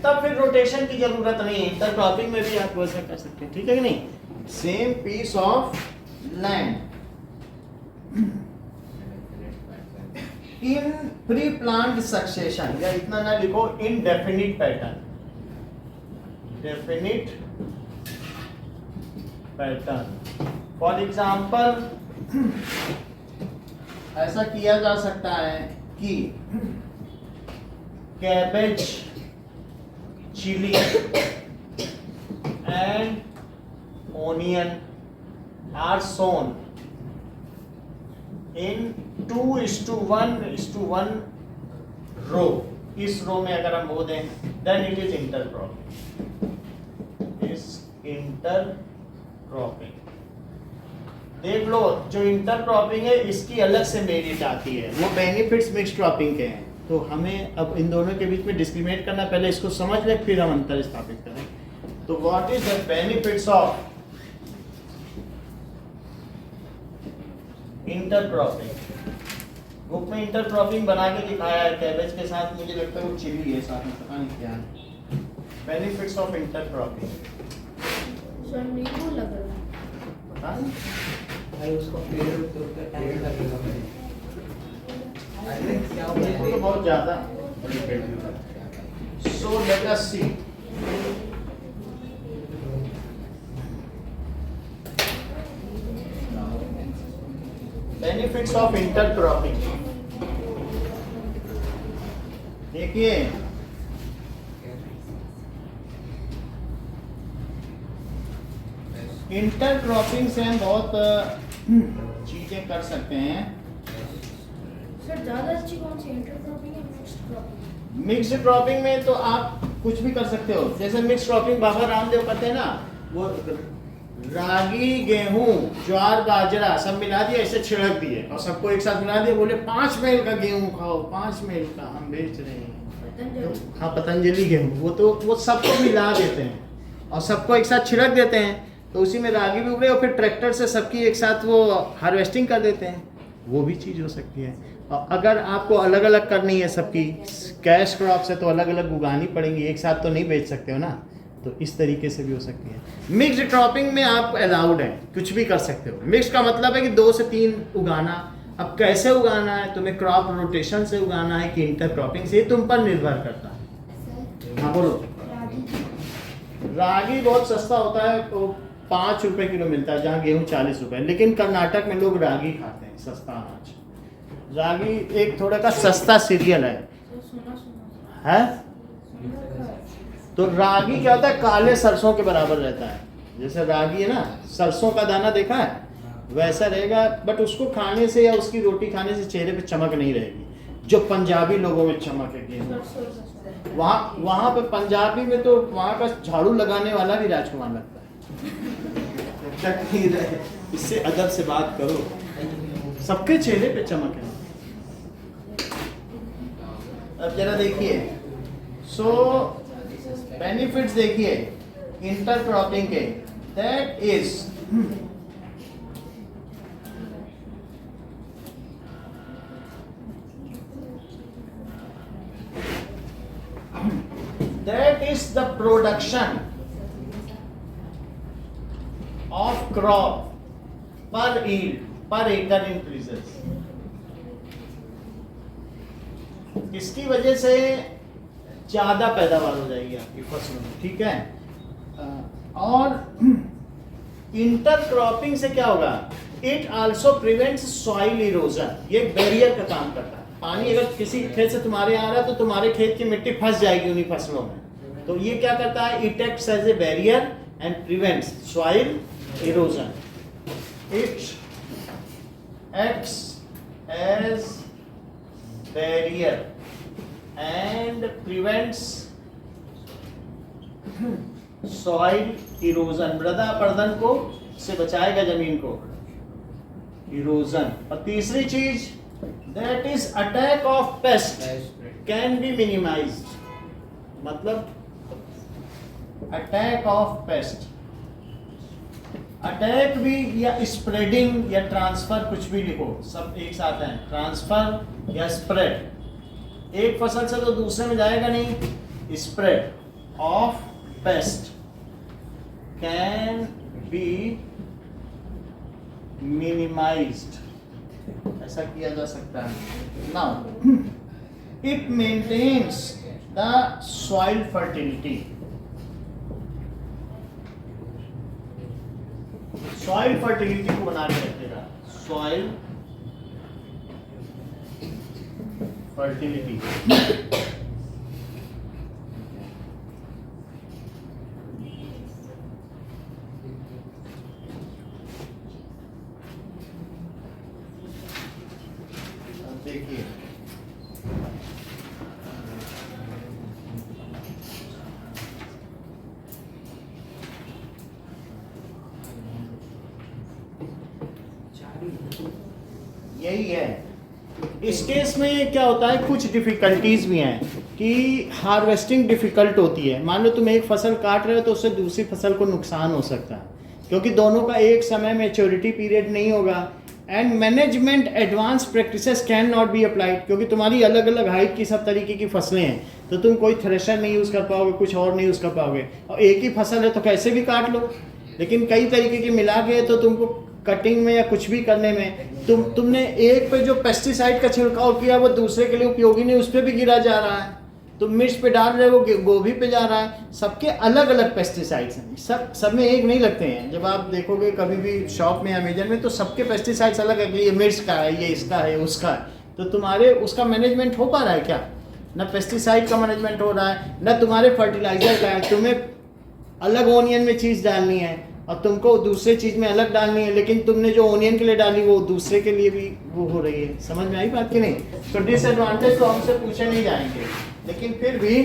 तब फिर रोटेशन की जरूरत नहीं है। इंटरक्रॉपिंग में भी आप वैसा कर सकते हैं, ठीक है कि नहीं? Same piece of land in pre plant succession, या इतना ना लिखो, in definite pattern, definite pattern. For example ऐसा किया जा सकता है कि cabbage, chilli and onion are sown in 2:1 row. इस रो में अगर हम बो दें then it is intercropping, intercropping. देख लो, जो इंटरक्रॉपिंग है इसकी अलग से मेरिट आती है, वो बेनिफिट्स मिक्स क्रॉपिंग के हैं। तो हमें अब इन दोनों के बीच में डिस्क्रिमिनेट करना, पहले इसको समझ ले फिर हम अंतर स्थापित करें। तो what is the benefits of intercropping? Book में इंटरक्रॉपिंग बना के दिखाया है कैबेज के साथ, मुझे लगता है वो चिली है साथ में, पता नहीं क्या है। बेनिफिट्स ऑफ इंटरक्रॉपिंग सर नींबू लग रहा है। पता नहीं भाई उसको पेड़ के ऊपर टाइम लगेगा भाई। तो बहुत ज्यादा। So let us see, benefits of intercropping. देखिए इंटरक्रॉपिंग से हम बहुत चीजें कर सकते हैं। सर ज्यादा अच्छी कौन सी, इंटरक्रॉपिंग या मिक्स्ड क्रॉपिंग? मिक्स्ड क्रॉपिंग में तो आप कुछ भी कर सकते हो। जैसे मिक्स क्रॉपिंग बाबा रामदेव करते हैं ना, वो रागी, गेहूं, ज्वार, बाजरा सब मिला दिया, ऐसे छिड़क दिए और सबको एक साथ मिला दिए, बोले 5 मेल का गेहूं खाओ, 5 मेल का हम बेच रहे हैं। पतंजलि। हाँ, पतंजलि गेहूं, वो सबको मिला देते हैं और सबको एक साथ छिड़क देते हैं, तो उसी में रागी भी उग रही है और फिर ट्रैक्टर से सबकी एक साथ वो हार्वेस्टिंग कर देते हैं। वो भी चीज़ हो सकती है। और अगर आपको अलग अलग करनी है सबकी, कैश क्रॉप से तो अलग अलग उगानी पड़ेंगी, एक साथ तो नहीं बेच सकते हो ना, तो इस तरीके से भी हो सकती है। मिक्स्ड क्रॉपिंग में आप अलाउड है, कुछ भी कर सकते हो। मिक्स का मतलब है कि 2 से 3 उगाना। अब कैसे उगाना है, तुम्हें क्रॉप रोटेशन से उगाना है कि इंटर क्रॉपिंग से, तुम पर निर्भर करता है। हाँ बोलो। रागी बहुत सस्ता होता है, तो 5 रुपए किलो मिलता है, जहाँ गेहूँ 40 रुपए। लेकिन कर्नाटक में लोग रागी खाते हैं, सस्ता अनाज। रागी एक थोड़ा का सस्ता सीरियल है। तो रागी क्या होता है, काले सरसों के बराबर रहता है। जैसे रागी है ना, सरसों का दाना देखा है, वैसा रहेगा, बट उसको खाने से या उसकी रोटी खाने से चेहरे पे चमक नहीं रहेगी जो पंजाबी लोगों में चमक है। वहाँ पे पंजाबी में तो वहाँ का झाड़ू लगाने वाला भी राजकुमार लगता है। तक नहीं रहे, इससे अदब से बात करो, सबके चेहरे पे चमक है। अब जरा देखिए, सो बेनिफिट्स देखिए इंटरक्रॉपिंग के, that is the production of crop per yield per acre increases। इसकी वजह से ज्यादा पैदावार हो जाएगी आपकी फसलों में, ठीक है। और इंटरक्रॉपिंग से क्या होगा, it also prevents soil erosion, ये बैरियर का काम करता है। पानी अगर किसी खेत से तुम्हारे आ रहा है तो तुम्हारे खेत की मिट्टी फंस जाएगी उन्हीं फसलों में, तो ये क्या करता है, it acts as a barrier and prevents soil erosion. It acts as barrier and prevents soil erosion, मृदा अपरदन को से बचाएगा जमीन को, इरोजन। और तीसरी चीज, that is attack of pest can be minimised, मतलब अटैक ऑफ पेस्ट, अटैक भी या स्प्रेडिंग या ट्रांसफर, कुछ भी लिखो, सब एक साथ है, ट्रांसफर या स्प्रेड, एक फसल से तो दूसरे में जाएगा नहीं, spread of pest can be minimised, ऐसा किया जा सकता है। Now it maintains the soil fertility, soil fertility को बना के रखेगा, सॉइल फर्टिलिटी। देखिए यही है। इस केस में क्या होता है, कुछ डिफिकल्टीज भी हैं कि हार्वेस्टिंग डिफिकल्ट होती है। मान लो तुम एक फसल काट रहे हो तो उससे दूसरी फसल को नुकसान हो सकता है, क्योंकि दोनों का एक समय मैच्योरिटी पीरियड नहीं होगा। And management advance practices can not be applied, क्योंकि तुम्हारी अलग अलग हाइट की सब तरीके की फसलें हैं, तो तुम कोई थ्रेशर नहीं यूज़ कर पाओगे, कुछ और नहीं यूज़ कर पाओगे। और एक ही फसल है तो कैसे भी काट लो, लेकिन कई तरीके की मिला के तो तुमको कटिंग में या कुछ भी करने में तुमने एक पे जो पेस्टिसाइड का छिड़काव किया वो दूसरे के लिए उपयोगी नहीं, उस पर भी गिरा जा रहा है। तुम मिर्च पे डाल रहे हो, गोभी पे जा रहा है। सबके अलग अलग पेस्टिसाइड्स हैं, सब में एक नहीं लगते हैं। जब आप देखोगे कभी भी शॉप में अमेजन में, तो सबके पेस्टिसाइड्स अलग है कि ये मिर्च का है, ये इसका है, उसका है। तो तुम्हारे उसका मैनेजमेंट हो पा रहा है क्या? ना पेस्टिसाइड का मैनेजमेंट हो रहा है, ना तुम्हारे फर्टिलाइजर का है। तुम्हें अलग ओनियन में चीज़ डालनी है और तुमको दूसरे चीज़ में अलग डालनी है, लेकिन तुमने जो ओनियन के लिए डाली वो दूसरे के लिए भी वो हो रही है। समझ में आई बात कि नहीं? तो डिसएडवांटेज तो हमसे पूछे नहीं जाएंगे, लेकिन फिर भी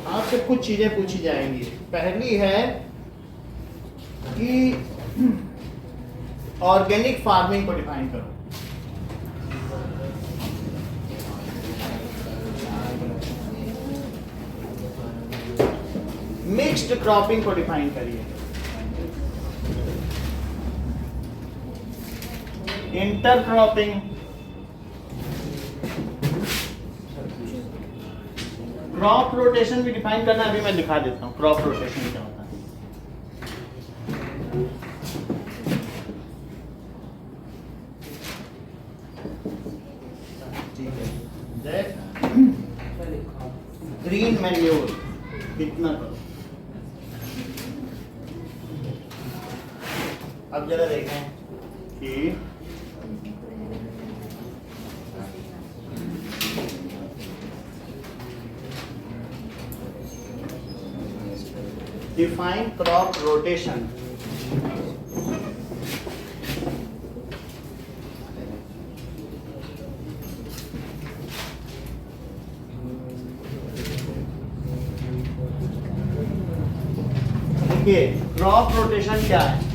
आपसे कुछ चीज़ें पूछी जाएंगी। पहली है कि ऑर्गेनिक फार्मिंग को डिफाइन करो। मिक्स्ड क्रॉपिंग को डिफाइन करिए। इंटरक्रॉपिंग, क्रॉप रोटेशन भी डिफाइन करना, अभी मैं दिखा देता हूँ क्रॉप रोटेशन क्या होता है। ग्रीन मैन्योर कितना करो। अब जरा देखें कि define crop rotation। देखिए क्रॉप रोटेशन क्या है?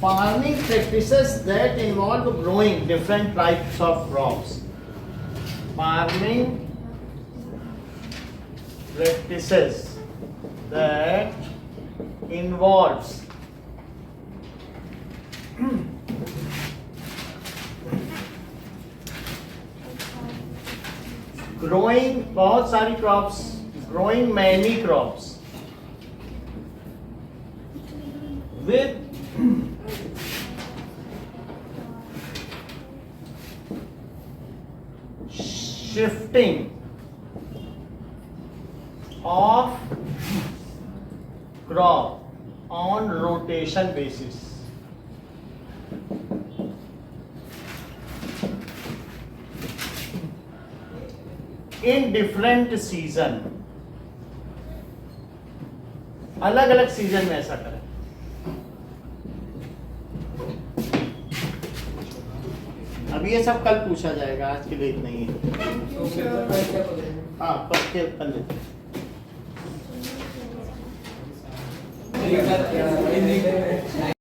Farming practices that involve growing different types of crops. Farming practices that involves growing बहुत सारी crops, growing many crops with shifting of crop on rotation basis. In different season, अलग अलग season में ऐसा करें. अब ये सब कल पूछा जाएगा, आज के लिए इतना ही है. हाँ पढ़ के कर लेते हैं.